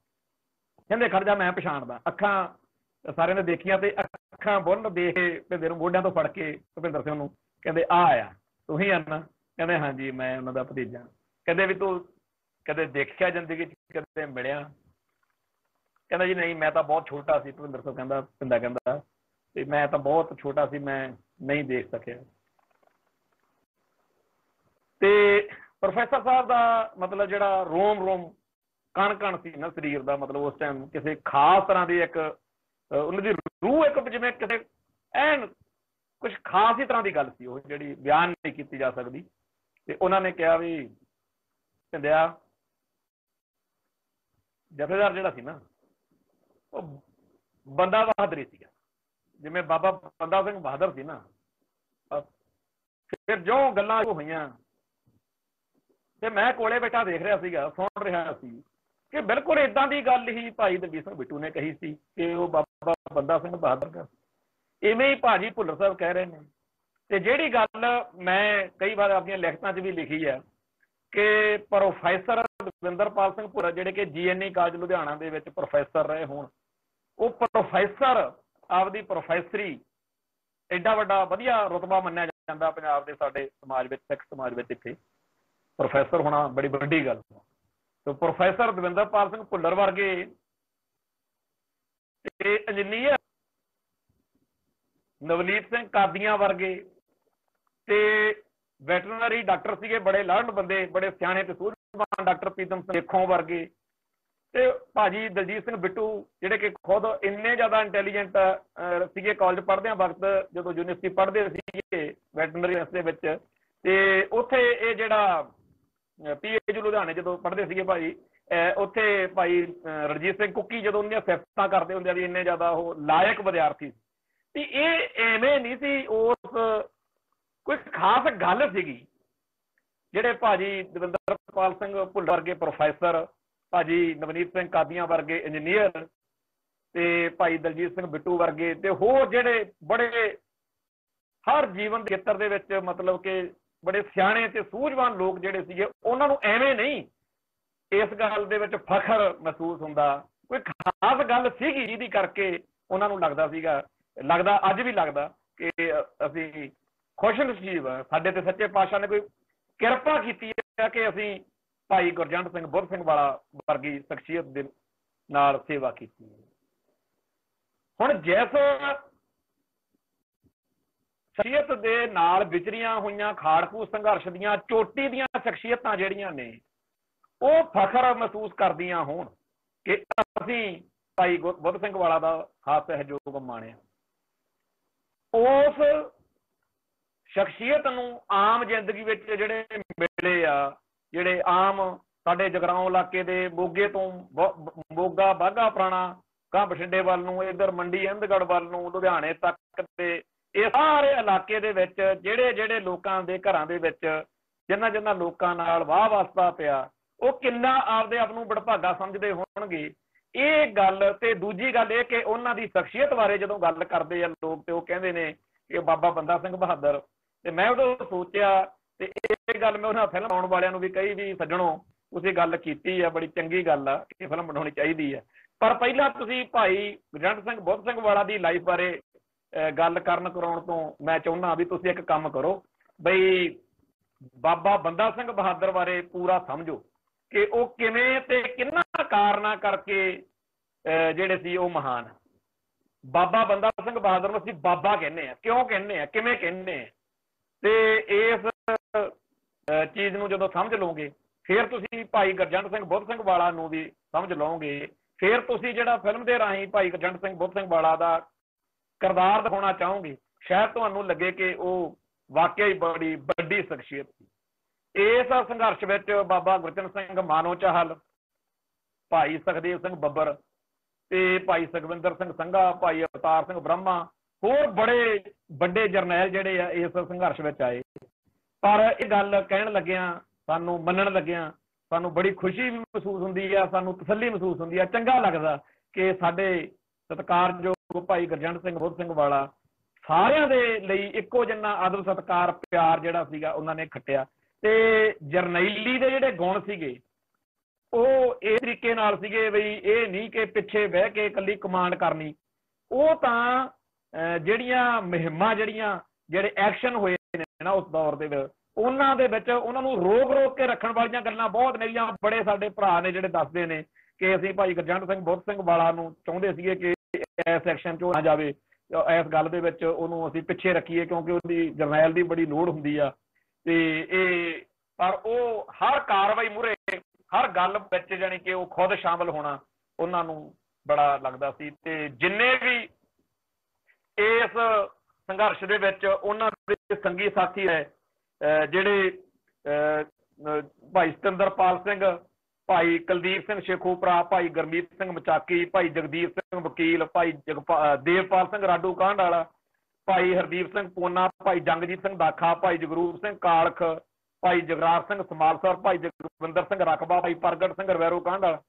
ਕਹਿੰਦੇ ਖੜ ਜਾ ਮੈਂ ਪਛਾਣਦਾ, ਅੱਖਾਂ ਸਾਰਿਆਂ ਨੇ ਦੇਖੀਆਂ ਤੇ ਅੱਖਾਂ ਬੁੱਲ ਦੇਖ ਕੇ ਭਿੰਦਰ ਨੂੰ ਗੋਡਿਆਂ ਤੋਂ ਫੜ ਕੇ ਭੁਪਿੰਦਰ ਸਿੰਘ ਨੂੰ ਕਹਿੰਦੇ ਆ ਤੂੰ ਹੀ ਆ ਨਾ? ਕਹਿੰਦੇ ਹਾਂਜੀ ਮੈਂ ਉਹਨਾਂ ਦਾ ਭਤੀਜਾ। ਕਹਿੰਦੇ ਵੀ ਤੂੰ ਕਦੇ ਦੇਖਿਆ ਜ਼ਿੰਦਗੀ 'ਚ, ਕਦੇ ਮਿਲਿਆ? ਕਹਿੰਦਾ ਜੀ ਨਹੀਂ ਮੈਂ ਤਾਂ ਬਹੁਤ ਛੋਟਾ ਸੀ। ਭੁਪਿੰਦਰ ਸਿੰਘ ਕਹਿੰਦਾ ਤੇ ਮੈਂ ਤਾਂ ਬਹੁਤ ਛੋਟਾ ਸੀ, ਮੈਂ ਨਹੀਂ ਦੇਖ ਸਕਿਆ। ਤੇ ਪ੍ਰੋਫੈਸਰ ਸਾਹਿਬ ਦਾ ਮਤਲਬ ਜਿਹੜਾ ਰੋਮ ਕਣ ਸੀ ਨਾ ਸਰੀਰ ਦਾ, ਮਤਲਬ ਉਸ ਟਾਈਮ ਕਿਸੇ ਖਾਸ ਤਰ੍ਹਾਂ ਦੀ ਇੱਕ ਉਹਨਾਂ ਦੀ ਰੂਹ ਇੱਕ ਜਿਵੇਂ ਕਿਸੇ ਐਨ ਕੁਛ ਖਾਸ ਹੀ ਤਰ੍ਹਾਂ ਦੀ ਗੱਲ ਸੀ ਉਹ, ਜਿਹੜੀ ਬਿਆਨ ਨਹੀਂ ਕੀਤੀ ਜਾ ਸਕਦੀ। ਤੇ ਉਹਨਾਂ ਨੇ ਕਿਹਾ ਵੀ ਕਹਿੰਦਿਆ ਜਥੇਦਾਰ ਜਿਹੜਾ ਸੀ ਨਾ ਉਹ ਬੰਦਾ ਬਹਾਦਰ ਸੀਗਾ, ਜਿਵੇਂ ਬਾਬਾ ਬੰਦਾ ਸਿੰਘ ਬਹਾਦਰ ਸੀ ਨਾ। ਫਿਰ ਜੋ ਗੱਲਾਂ ਹੋਈਆਂ ਤੇ ਮੈਂ ਕੋਲੇ ਬੈਠਾ ਦੇਖ ਰਿਹਾ ਸੀਗਾ, ਸੁਣ ਰਿਹਾ ਸੀ ਕਿ ਬਿਲਕੁਲ ਏਦਾਂ ਦੀ ਗੱਲ ਹੀ ਭਾਈ ਦਲਜੀਤ ਸਿੰਘ ਬਿੱਟੂ ਨੇ ਕਹੀ ਸੀ ਕਿ ਉਹ ਬਾਬਾ ਬੰਦਾ ਸਿੰਘ ਬਹਾਦਰ ਦਾ, ਇਵੇਂ ਹੀ ਭਾਜੀ ਭੁੱਲਰ ਸਾਹਿਬ ਕਹਿ ਰਹੇ ਨੇ। ਤੇ ਜਿਹੜੀ ਗੱਲ ਮੈਂ ਕਈ ਵਾਰ ਆਪਣੀਆਂ ਲਿਖਤਾਂ 'ਚ ਵੀ ਲਿਖੀ ਹੈ ਕਿ ਪ੍ਰੋਫੈਸਰ ਦਵਿੰਦਰਪਾਲ ਸਿੰਘ ਭੁੱਲਰ ਜਿਹੜੇ ਕਿ GNE ਕਾਲਜ ਲੁਧਿਆਣਾ ਦੇ ਵਿੱਚ ਪ੍ਰੋਫੈਸਰ ਰਹੇ ਹੋਣ, ਉਹ ਪ੍ਰੋਫੈਸਰ ਆਪਦੀ ਪ੍ਰੋਫੈਸਰੀ ਐਡਾ ਵੱਡਾ ਵਧੀਆ ਰੁਤਬਾ ਮੰਨਿਆ ਜਾਂਦਾ ਪੰਜਾਬ ਦੇ ਸਾਡੇ ਸਮਾਜ ਵਿੱਚ, ਸਿੱਖ ਸਮਾਜ ਵਿੱਚ ਇੱਥੇ ਪ੍ਰੋਫੈਸਰ ਹੋਣਾ ਬੜੀ ਵੱਡੀ ਗੱਲ। ਤੇ ਪ੍ਰੋਫੈਸਰ ਦਵਿੰਦਰਪਾਲ ਸਿੰਘ ਭੁੱਲਰ ਵਰਗੇ ਤੇ ਇੰਜੀਨੀਅਰ ਨਵਨੀਤ ਸਿੰਘ ਕਾਦੀਆਂ ਵਰਗੇ ਤੇ ਵੈਟਰਨਰੀ ਡਾਕਟਰ ਸੀਗੇ, ਬੜੇ ਲਰਨਡ ਬੰਦੇ, ਬੜੇ ਸਿਆਣੇ ਤੇ ਸੂਝਵਾਨ ਡਾਕਟਰ ਪ੍ਰੀਤਮ ਸਿੰਘ ਦੇਖੋਂ ਵਰਗੇ ਤੇ ਭਾਜੀ ਦਲਜੀਤ ਸਿੰਘ ਬਿੱਟੂ ਜਿਹੜੇ ਕਿ ਖੁਦ ਇੰਨੇ ਜ਼ਿਆਦਾ ਇੰਟੈਲੀਜੈਂਟ ਸੀਗੇ ਕਾਲਜ ਪੜ੍ਹਦਿਆਂ ਵਕਤ, ਜਦੋਂ ਯੂਨੀਵਰਸਿਟੀ ਪੜ੍ਹਦੇ ਸੀਗੇ ਵੈਟਰਨਰੀ ਦੇ ਵਿੱਚ, ਤੇ ਉੱਥੇ ਇਹ ਜਿਹੜਾ PAU ਲੁਧਿਆਣੇ ਜਦੋਂ ਪੜ੍ਹਦੇ ਸੀਗੇ ਭਾਈ, ਉੱਥੇ ਭਾਈ ਰਣਜੀਤ ਸਿੰਘ ਕੁੱਕੀ ਜਦੋਂ ਉਹਦੀਆਂ ਸਿਫਤਾਂ ਕਰਦੇ ਹੁੰਦੇ ਆ ਵੀ ਇੰਨੇ ਜ਼ਿਆਦਾ ਉਹ ਲਾਇਕ ਵਿਦਿਆਰਥੀ ਸੀ। ਤੇ ਇਹ ਐਵੇਂ ਨਹੀਂ ਸੀ, ਉਸ ਕੋਈ ਖਾਸ ਗੱਲ ਸੀਗੀ। ਜਿਹੜੇ ਭਾਜੀ ਦਵਿੰਦਰਪਾਲ ਸਿੰਘ ਭੁੱਲਰ ਵਰਗੇ ਪ੍ਰੋਫੈਸਰ, ਭਾਜੀ ਨਵਨੀਤ ਸਿੰਘ ਕਾਦੀਆਂ ਵਰਗੇ ਇੰਜੀਨੀਅਰ, ਤੇ ਭਾਈ ਦਲਜੀਤ ਸਿੰਘ ਬਿੱਟੂ ਵਰਗੇ, ਤੇ ਹੋਰ ਜਿਹੜੇ ਬੜੇ ਹਰ ਜੀਵਨ ਦੇ ਖੇਤਰ ਦੇ ਵਿੱਚ ਮਤਲਬ ਕਿ ਬੜੇ ਸਿਆਣੇ ਤੇ ਸੂਝਵਾਨ ਲੋਕ ਜਿਹੜੇ ਸੀਗੇ, ਉਹਨਾਂ ਨੂੰ ਐਵੇਂ ਨਹੀਂ ਇਸ ਗੱਲ ਦੇ ਵਿੱਚ ਫਖਰ ਮਹਿਸੂਸ ਹੁੰਦਾ। ਕੋਈ ਖਾਸ ਗੱਲ ਸੀਗੀ ਜਿਹਦੀ ਕਰਕੇ ਉਹਨਾਂ ਨੂੰ ਲੱਗਦਾ ਸੀਗਾ, ਲੱਗਦਾ ਅੱਜ ਵੀ ਲੱਗਦਾ ਕਿ ਅਸੀਂ ਖੁਸ਼ਨਸੀਬ ਆ, ਸਾਡੇ ਤੇ ਸੱਚੇ ਪਾਤਸ਼ਾਹ ਨੇ ਕੋਈ ਕਿਰਪਾ ਕੀਤੀ ਹੈ ਕਿ ਅਸੀਂ ਭਾਈ ਗੁਰਜੰਟ ਸਿੰਘ ਬੁੱਧ ਸਿੰਘ ਵਾਲਾ ਵਰਗੀ ਸ਼ਖਸੀਅਤ ਦੇ ਨਾਲ ਸੇਵਾ ਕੀਤੀ ਹੈ। ਹੁਣ ਜਿਸ ਸ਼ਖਸੀਅਤ ਦੇ ਨਾਲ ਵਿਚਰੀਆਂ ਹੋਈਆਂ ਖਾੜਕੂ ਸੰਘਰਸ਼ ਦੀਆਂ ਚੋਟੀ ਦੀਆਂ ਸ਼ਖਸੀਅਤਾਂ ਜਿਹੜੀਆਂ ਨੇ, ਉਹ ਫਖਰ ਮਹਿਸੂਸ ਕਰਦੀਆਂ ਹੋਣ ਕਿ ਅਸੀਂ ਭਾਈ ਬੁੱਧ ਸਿੰਘ ਵਾਲਾ ਦਾ ਖਾਸ ਸਹਿਯੋਗ ਮਾਣਿਆ, ਉਸ ਸ਼ਖਸੀਅਤ ਨੂੰ ਆਮ ਜ਼ਿੰਦਗੀ ਵਿੱਚ ਜਿਹੜੇ ਮਿਲੇ ਆ, ਜਿਹੜੇ ਆਮ ਸਾਡੇ ਜਗਰਾਉਂ ਇਲਾਕੇ ਦੇ ਮੋਗੇ ਤੋਂ ਮੋਗਾ ਬਾਘਾ ਪੁਰਾਣਾ ਗਾਂ ਬਠਿੰਡੇ ਵੱਲ ਨੂੰ, ਇੱਧਰ ਮੰਡੀ ਅਹਿਮਦਗੜ੍ਹ ਵੱਲ ਨੂੰ, ਲੁਧਿਆਣੇ ਤੱਕ ਦੇ ਇਹ ਸਾਰੇ ਇਲਾਕੇ ਦੇ ਵਿੱਚ ਜਿਹੜੇ ਜਿਹੜੇ ਲੋਕਾਂ ਦੇ ਘਰਾਂ ਦੇ ਵਿੱਚ ਜਿਨ੍ਹਾਂ ਜਿਨ੍ਹਾਂ ਲੋਕਾਂ ਨਾਲ ਵਾਹ ਵਾਸਤਾ ਪਿਆ, ਉਹ ਕਿੰਨਾ ਆਪਦੇ ਆਪ ਨੂੰ ਬੜਭਾਗਾ ਸਮਝਦੇ ਹੋਣਗੇ। ਇਹ ਗੱਲ ਤੇ ਦੂਜੀ ਗੱਲ ਇਹ ਕਿ ਉਹਨਾਂ ਦੀ ਸ਼ਖਸੀਅਤ ਬਾਰੇ ਜਦੋਂ ਗੱਲ ਕਰਦੇ ਆ ਲੋਕ, ਤੇ ਉਹ ਕਹਿੰਦੇ ਨੇ ਕਿ ਬਾਬਾ ਬੰਦਾ ਸਿੰਘ ਬਹਾਦਰ। ਤੇ ਮੈਂ ਉਦੋਂ ਸੋਚਿਆ, ਤੇ ਇਹ ਗੱਲ ਮੈਂ ਉਹਨਾਂ ਫਿਲਮ ਬਣਾਉਣ ਵਾਲਿਆਂ ਨੂੰ ਵੀ ਕਹੀ ਵੀ ਸੱਜਣੋ, ਤੁਸੀਂ ਗੱਲ ਕੀਤੀ ਆ, ਬੜੀ ਚੰਗੀ ਗੱਲ ਆ ਕਿ ਫਿਲਮ ਬਣਾਉਣੀ ਚਾਹੀਦੀ ਹੈ, ਪਰ ਪਹਿਲਾਂ ਤੁਸੀਂ ਭਾਈ ਗੁਰਜੰਟ ਸਿੰਘ ਬੁੱਧ ਸਿੰਘ ਵਾਲਾ ਦੀ ਲਾਈਫ ਬਾਰੇ ਗੱਲ ਕਰਾਉਣ ਤੋਂ ਮੈਂ ਚਾਹੁੰਦਾ ਵੀ ਤੁਸੀਂ ਇੱਕ ਕੰਮ ਕਰੋ, ਬਈ ਬਾਬਾ ਬੰਦਾ ਸਿੰਘ ਬਹਾਦਰ ਬਾਰੇ ਪੂਰਾ ਸਮਝੋ ਕਿ ਉਹ ਕਿਵੇਂ ਤੇ ਕਿੰਨਾ ਕਾਰਨਾਂ ਕਰਕੇ ਜਿਹੜੇ ਸੀ ਉਹ ਮਹਾਨ। ਬਾਬਾ ਬੰਦਾ ਸਿੰਘ ਬਹਾਦਰ ਨੂੰ ਅਸੀਂ ਬਾਬਾ ਕਹਿੰਦੇ ਆ, ਕਿਉਂ ਕਹਿੰਦੇ ਆ, ਕਿਵੇਂ ਕਹਿੰਦੇ ਆ, ਤੇ ਇਸ ਚੀਜ਼ ਨੂੰ ਜਦੋਂ ਸਮਝ ਲਓਗੇ ਫਿਰ ਤੁਸੀਂ ਭਾਈ ਗੁਰਜੰਟ ਸਿੰਘ ਬੁੱਧ ਸਿੰਘ ਵਾਲਾ ਨੂੰ ਵੀ ਸਮਝ ਲਓਗੇ। ਫਿਰ ਤੁਸੀਂ ਜਿਹੜਾ ਫਿਲਮ ਦੇ ਰਾਹੀਂ ਭਾਈ ਗੁਰਜੰਟ ਸਿੰਘ ਬੁੱਧ ਸਿੰਘ ਵਾਲਾ ਦਾ ਕਿਰਦਾਰ ਦਿਖਾਉਣਾ ਚਾਹੋਗੇ, ਸ਼ਾਇਦ ਤੁਹਾਨੂੰ ਲੱਗੇ ਕਿ ਉਹ ਵਾਕਿਆ ਹੀ ਬੜੀ ਵੱਡੀ ਸ਼ਖਸੀਅਤ ਸੀ। ਇਸ ਸੰਘਰਸ਼ ਵਿੱਚ ਬਾਬਾ ਗੁਰਚਰਨ ਸਿੰਘ ਮਾਨੋ ਚਾਹਲ, ਭਾਈ ਸੁਖਦੇਵ ਸਿੰਘ ਬੱਬਰ ਤੇ ਭਾਈ ਸੁਖਵਿੰਦਰ ਸਿੰਘ ਸੰਘਾ, ਭਾਈ ਅਵਤਾਰ ਸਿੰਘ ਬ੍ਰਹਮਾ, ਹੋਰ ਬੜੇ ਵੱਡੇ ਜਰਨੈਲ ਜਿਹੜੇ ਆ ਇਸ ਸੰਘਰਸ਼ ਵਿੱਚ ਆਏ। ਪਰ ਇਹ ਗੱਲ ਕਹਿਣ ਲੱਗਿਆਂ, ਸਾਨੂੰ ਮੰਨਣ ਲੱਗਿਆਂ ਸਾਨੂੰ ਬੜੀ ਖੁਸ਼ੀ ਵੀ ਮਹਿਸੂਸ ਹੁੰਦੀ ਆ, ਸਾਨੂੰ ਤਸੱਲੀ ਮਹਿਸੂਸ ਹੁੰਦੀ ਆ, ਚੰਗਾ ਲੱਗਦਾ ਕਿ ਸਾਡੇ ਸਤਿਕਾਰਯੋਗ ਭਾਈ ਗੁਰਜੰਟ ਸਿੰਘ ਬੁੱਧ ਸਿੰਘ ਵਾਲਾ ਸਾਰਿਆਂ ਦੇ ਲਈ ਇੱਕੋ ਜਿੰਨਾ ਆਦਰ ਸਤਿਕਾਰ ਪਿਆਰ ਜਿਹੜਾ ਸੀਗਾ ਉਹਨਾਂ ਨੇ ਖੱਟਿਆ। ਤੇ ਜਰਨੈਲੀ ਦੇ ਜਿਹੜੇ ਗੁਣ ਸੀਗੇ ਉਹ ਇਸ ਤਰੀਕੇ ਨਾਲ ਸੀਗੇ ਬਈ ਇਹ ਨਹੀਂ ਕਿ ਪਿੱਛੇ ਬਹਿ ਕੇ ਇਕੱਲੀ ਕਮਾਂਡ ਕਰਨੀ, ਉਹ ਤਾਂ ਜਿਹੜੀਆਂ ਮੁਹਿੰਮਾਂ ਜਿਹੜੇ ਐਕਸ਼ਨ ਹੋਏ ਨੇ ਨਾ ਉਸ ਦੌਰ ਦੇ ਵਿੱਚ, ਉਹਨਾਂ ਦੇ ਵਿੱਚ ਉਹਨਾਂ ਨੂੰ ਰੋਕ ਕੇ ਰੱਖਣ ਵਾਲੀਆਂ ਗੱਲਾਂ ਬਹੁਤ ਨੇਗੀਆਂ। ਬੜੇ ਸਾਡੇ ਭਰਾ ਨੇ ਜਿਹੜੇ ਦੱਸਦੇ ਨੇ ਕਿ ਅਸੀਂ ਭਾਈ ਗੁਰਜੰਟ ਸਿੰਘ ਬੁੱਧ ਸਿੰਘ ਵਾਲਾ ਨੂੰ ਚਾਹੁੰਦੇ ਸੀਗੇ ਕਿ ਇਸ ਸੈਕਸ਼ਨ 'ਚ ਨਾ ਜਾਵੇ, ਇਸ ਗੱਲ ਦੇ ਵਿੱਚ ਉਹਨੂੰ ਅਸੀਂ ਪਿੱਛੇ ਰੱਖੀਏ ਕਿਉਂਕਿ ਉਹਦੀ ਜਰਨੈਲ ਦੀ ਬੜੀ ਲੋੜ ਹੁੰਦੀ ਆ। ਤੇ ਇਹ ਪਰ ਉਹ ਹਰ ਕਾਰਵਾਈ ਮੂਹਰੇ ਹਰ ਗੱਲ ਵਿੱਚ ਜਾਣੀ ਕਿ ਉਹ ਖੁਦ ਸ਼ਾਮਲ ਹੋਣਾ ਉਹਨਾਂ ਨੂੰ ਬੜਾ ਲੱਗਦਾ ਸੀ। ਤੇ ਜਿੰਨੇ ਵੀ ਇਸ ਸੰਘਰਸ਼ ਦੇ ਵਿੱਚ ਉਹਨਾਂ ਦੇ ਸੰਗੀ ਸਾਥੀ ਹੈ, ਜਿਹੜੇ ਭਾਈ ਸਤਿੰਦਰਪਾਲ ਸਿੰਘ, ਭਾਈ ਕੁਲਦੀਪ ਸਿੰਘ ਸ਼ੇਖੂਪੁਰਾ, ਭਾਈ ਗੁਰਮੀਤ ਸਿੰਘ ਮਚਾਕੀ, ਭਾਈ ਜਗਦੀਪ ਸਿੰਘ ਵਕੀਲ, ਭਾਈ ਦੇਵਪਾਲ ਸਿੰਘ ਰਾਡੂ ਕਾਂਢ ਵਾਲਾ, ਭਾਈ ਹਰਦੀਪ ਸਿੰਘ ਪੋਨਾ, ਭਾਈ ਜੰਗਜੀਤ ਸਿੰਘ ਦਾਖਾ, ਭਾਈ ਜਗਰੂਪ ਸਿੰਘ ਕਾਲਖ, ਭਾਈ ਜਗਰਾਜ ਸਿੰਘ ਸਮਾਲਸਰ, ਭਾਈ ਜਗਵਿੰਦਰ ਸਿੰਘ ਰਕਬਾ, ਭਾਈ ਪ੍ਰਗਟ ਸਿੰਘ ਰਵੈਰੋ ਕਾਂਢ ਵਾਲਾ,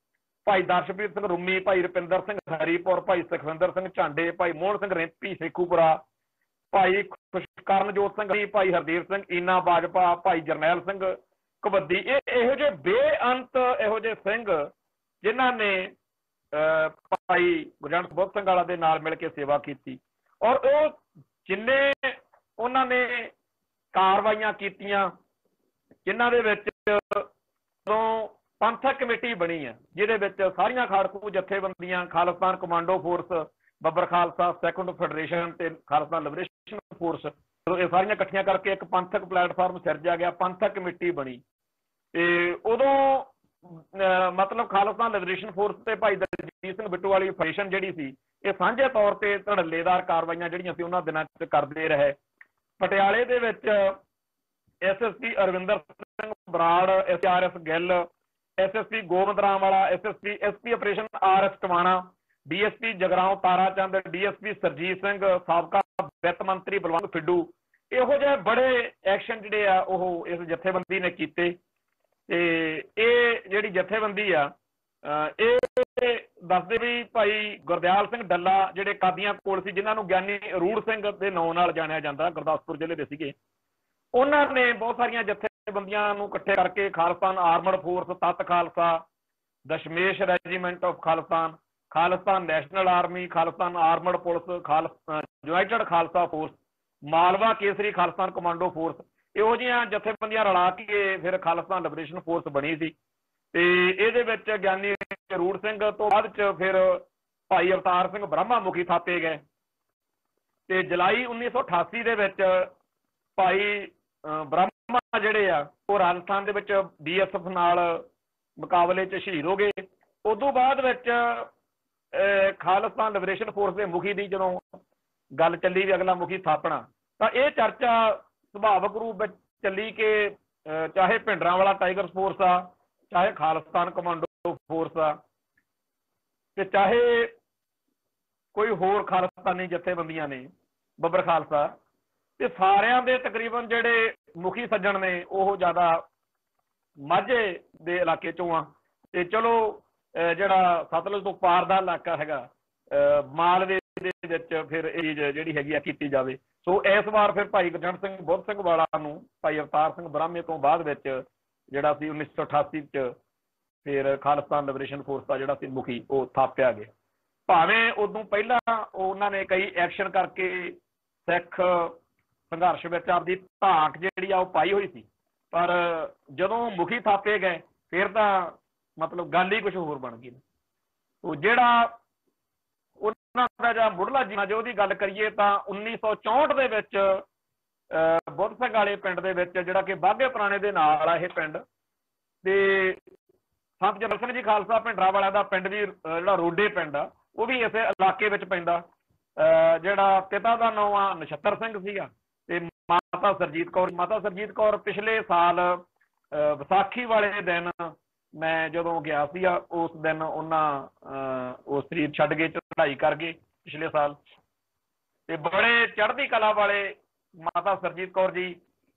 ਭਾਈ ਦਰਸ਼ਪ੍ਰੀਤ ਸਿੰਘ ਰੁੰਮੀ, ਭਾਈ ਰੁਪਿੰਦਰ ਸਿੰਘ ਹਰੀਪੁਰ, ਭਾਈ ਸੁਖਵਿੰਦਰ ਸਿੰਘ ਝਾਂਡੇ, ਭਾਈ ਮੋਹਨ ਸਿੰਘ ਰਿੰਪੀ ਸ਼ੇਖੂਪੁਰਾ, ਭਾਈ ਕਰਨਜੋਤ ਸਿੰਘ, ਭਾਈ ਹਰਦੀਪ ਸਿੰਘ ਈਨਾ ਬਾਜਪਾ, ਭਾਈ ਜਰਨੈਲ ਸਿੰਘ ਕਬੱਦੀ। ਇਹੋ ਜਿਹੇ ਬੇਅੰਤ ਇਹੋ ਜਿਹੇ ਸਿੰਘ ਜਿਨ੍ਹਾਂ ਨੇ ਭਾਈ ਗੁਰਜੰਟ ਬੁੱਧ ਸਿੰਘ ਵਾਲਾ ਦੇ ਨਾਲ ਮਿਲ ਕੇ ਸੇਵਾ ਕੀਤੀ, ਔਰ ਉਹ ਜਿੰਨੇ ਉਹਨਾਂ ਨੇ ਕਾਰਵਾਈਆਂ ਕੀਤੀਆਂ, ਜਿਨ੍ਹਾਂ ਦੇ ਵਿੱਚ ਤੋਂ ਪੰਥਕ ਕਮੇਟੀ ਬਣੀ ਹੈ ਜਿਹਦੇ ਵਿੱਚ ਸਾਰੀਆਂ ਖਾੜਕੂ ਜਥੇਬੰਦੀਆਂ, ਖਾਲਿਸਤਾਨ ਕਮਾਂਡੋ ਫੋਰਸ, ਬੱਬਰ ਖਾਲਸਾ ਸੈਕੰਡ ਫੈਡਰੇਸ਼ਨ ਤੇ ਖਾਲਿਸਤਾਨ ਲਿਬਰੇਸ਼ਨ ਫੋਰਸ, ਇਹ ਸਾਰੀਆਂ ਇਕੱਠੀਆਂ ਕਰਕੇ ਇੱਕ ਪੰਥਕ ਪਲੇਟਫਾਰਮ ਸਿਰਜਿਆ ਗਿਆ, ਪੰਥਕ ਕਮੇਟੀ ਬਣੀ। ਤੇ ਉਦੋਂ मतलब खालसा लिबरेशन फोर्स ਤੇ ਭਾਈ ਦਲਜੀਤ ਸਿੰਘ ਬਿੱਟੂ ਵਾਲੀ ਆਪਰੇਸ਼ਨ ਜਿਹੜੀ ਸੀ ਇਹ ਸਾਂਝੇ ਤੌਰ ਤੇ ਧੜੱਲੇਦਾਰ ਕਾਰਵਾਈਆਂ ਜਿਹੜੀਆਂ ਸੀ ਉਹਨਾਂ ਦਿਨਾਂ 'ਚ ਕਰਦੇ ਰਹੇ। ਪਟਿਆਲੇ ਦੇ ਵਿੱਚ SSP Arvinder Singh Brar, SRS Gill, SSP Gobind Ram ਵਾਲਾ, SP operation RS Tiwana, DSP Jagraon Tara Chand, DSP Sarjit Singh, ਸਾਬਕਾ ਵਿੱਤ ਮੰਤਰੀ ਬਲਵੰਤ ਫਿੱਡੂ, ਇਹੋ ਜਿਹੇ ਬੜੇ ਐਕਸ਼ਨ ਜਿਹੜੇ ਆ ਉਹ ਇਸ ਜਥੇਬੰਦੀ ਨੇ ਕੀਤੇ। ਤੇ ਇਹ ਜਿਹੜੀ ਜਥੇਬੰਦੀ ਆ ਇਹ ਦੱਸਦੇ ਵੀ ਭਾਈ ਗੁਰਦਿਆਲ ਸਿੰਘ ਡੱਲਾ ਜਿਹੜੇ ਕਾਦੀਆਂ ਕੋਲ ਸੀ, ਜਿਨ੍ਹਾਂ ਨੂੰ ਗਿਆਨੀ ਅਰੂੜ ਸਿੰਘ ਦੇ ਨਾਂ ਨਾਲ ਜਾਣਿਆ ਜਾਂਦਾ, ਗੁਰਦਾਸਪੁਰ ਜ਼ਿਲ੍ਹੇ ਦੇ ਸੀਗੇ, ਉਹਨਾਂ ਨੇ ਬਹੁਤ ਸਾਰੀਆਂ ਜਥੇਬੰਦੀਆਂ ਨੂੰ ਇਕੱਠੇ ਕਰਕੇ ਖਾਲਸਤਾਨ ਆਰਮਡ ਫੋਰਸ, ਤੱਤ Khalsa, Dashmesh regiment of Khalistan, Khalistan national army, Khalistan armed police, United Khalsa force, Malwa Kesari Khalistan commando force, ਇਹੋ ਜਿਹੀਆਂ ਜਥੇਬੰਦੀਆਂ ਰਲਾ ਕੇ ਫਿਰ ਖਾਲਸਤਾਨ ਲਿਬਰੇਸ਼ਨ ਫੋਰਸ ਬਣੀ ਸੀ। ਤੇ ਇਹਦੇ ਵਿੱਚ ਗਿਆਨੀ ਅਰੂੜ ਸਿੰਘ ਤੋਂ ਬਾਅਦ ਚ ਫਿਰ ਭਾਈ ਅਵਤਾਰ ਸਿੰਘ ਬ੍ਰਹਮਾ ਮੁਖੀ ਥਾਪੇ ਗਏ। ਤੇ ਜੁਲਾਈ 1988 ਦੇ ਵਿੱਚ ਭਾਈ ਬ੍ਰਹਮਾ ਜਿਹੜੇ ਆ ਉਹ ਰਾਜਸਥਾਨ ਦੇ ਵਿੱਚ BSF ਨਾਲ ਮੁਕਾਬਲੇ 'ਚ ਸ਼ਹੀਦ ਹੋ ਗਏ। ਉਦੋਂ ਬਾਅਦ ਵਿੱਚ ਖਾਲਸਤਾਨ ਲਿਬਰੇਸ਼ਨ ਫੋਰਸ ਦੇ ਮੁਖੀ ਦੀ ਜਦੋਂ ਗੱਲ ਚੱਲੀ ਵੀ ਅਗਲਾ ਮੁਖੀ ਥਾਪਣਾ, ਤਾਂ ਇਹ ਚਰਚਾ ਸੁਭਾਵਕ ਰੂਪ ਵਿੱਚ ਚੱਲੀ ਕਿ ਚਾਹੇ ਭਿੰਡਰਾਂਵਾਲਾ ਟਾਈਗਰਸ ਫੋਰਸ ਆ, ਚਾਹੇ ਖਾਲਸਤਾਨ ਕਮਾਂਡੋ ਫੋਰਸ ਆ, ਤੇ ਚਾਹੇ ਕੋਈ ਹੋਰ ਖਾਲਸਤਾਨੀ ਜਥੇਬੰਦੀਆਂ ਨੇ, ਬੱਬਰ ਖਾਲਸਾ, ਤੇ ਸਾਰਿਆਂ ਦੇ ਤਕਰੀਬਨ ਜਿਹੜੇ ਮੁਖੀ ਸੱਜਣ ਨੇ ਉਹ ਜ਼ਿਆਦਾ ਮਾਝੇ ਦੇ ਇਲਾਕੇ ਚੋਂ ਆ। ਤੇ ਚਲੋ ਜਿਹੜਾ ਸਤਲੁਜ ਤੋਂ ਪਾਰ ਦਾ ਇਲਾਕਾ ਹੈਗਾ ਮਾਲਵੇ ਦੇ ਵਿੱਚ ਫਿਰ ਇਹ ਚੀਜ਼ ਜਿਹੜੀ ਹੈਗੀ ਆ ਕੀਤੀ ਜਾਵੇ। ਸੋ ਇਸ ਵਾਰ ਫਿਰ ਭਾਈ ਗੁਰਜੰਟ ਸਿੰਘ ਬੁੱਧ ਸਿੰਘ ਵਾਲਾ ਨੂੰ ਭਾਈ ਅਵਤਾਰ ਸਿੰਘ ਬ੍ਰਹਮੇ ਤੋਂ ਬਾਅਦ ਵਿੱਚ ਜਿਹੜਾ ਸੀ 1988 ਚ ਫਿਰ ਖਾਲਸਤਾਨ ਲਿਬਰੇਸ਼ਨ ਫੋਰਸ ਦਾ ਜਿਹੜਾ ਸੀ ਮੁਖੀ ਉਹ ਥਾਪਿਆ ਗਿਆ। ਭਾਵੇਂ ਉਦੋਂ ਪਹਿਲਾਂ ਉਹਨਾਂ ਨੇ ਕਈ ਐਕਸ਼ਨ ਕਰਕੇ ਸਿੱਖ ਸੰਘਰਸ਼ ਵਿੱਚ ਆਪਦੀ ਧਾਕ ਜਿਹੜੀ ਆ ਉਹ ਪਾਈ ਹੋਈ ਸੀ, ਪਰ ਜਦੋਂ ਮੁਖੀ ਥਾਪੇ ਗਏ ਫਿਰ ਤਾਂ ਮਤਲਬ ਗੱਲ ਹੀ ਕੁਝ ਹੋਰ ਬਣ ਗਈ। ਉਹ ਜਿਹੜਾ ਉਹਨਾਂ ਦਾ ਜਾਂ ਮੁੱਢਲਾ ਜੀਵਨ ਜੋ ਉਹਦੀ ਗੱਲ ਕਰੀਏ ਤਾਂ 1964 ਦੇ ਵਿੱਚ ਬੁੱਧ ਸਿੰਘ ਵਾਲੇ ਪਿੰਡ ਦੇ ਵਿੱਚ, ਜਿਹੜਾ ਕਿ ਬਾਘੇ ਪੁਰਾਣੇ ਦੇ ਨਾਲ ਆ ਇਹ ਪਿੰਡ, ਤੇ ਸੰਤ ਜਰਨੈਲ ਸਿੰਘ ਜੀ ਖਾਲਸਾ ਭਿੰਡਰਾਂਵਾਲਾ ਦਾ ਪਿੰਡ ਵੀ ਜਿਹੜਾ ਰੋਡੇ ਪਿੰਡ ਆ ਉਹ ਵੀ ਇਸੇ ਇਲਾਕੇ ਵਿੱਚ ਪੈਂਦਾ। ਜਿਹੜਾ ਪਿਤਾ ਦਾ ਨਾਮ ਆ ਨਛੱਤਰ ਸਿੰਘ ਸੀਗਾ ਤੇ ਮਾਤਾ ਸਰਜੀਤ ਕੌਰ। ਮਾਤਾ ਸਰਜੀਤ ਕੌਰ ਪਿਛਲੇ ਸਾਲ ਵਿਸਾਖੀ ਵਾਲੇ ਦਿਨ ਮੈਂ ਜਦੋਂ ਗਿਆ ਸੀਗਾ, ਉਸ ਦਿਨ ਉਹਨਾਂ ਉਹ ਸਰੀਰ ਛੱਡ ਕੇ ਚੜ੍ਹਾਈ ਕਰ ਗਏ ਪਿਛਲੇ ਸਾਲ। ਤੇ ਬੜੇ ਚੜ੍ਹਦੀ ਕਲਾ ਵਾਲੇ ਮਾਤਾ ਸਰਜੀਤ ਕੌਰ ਜੀ,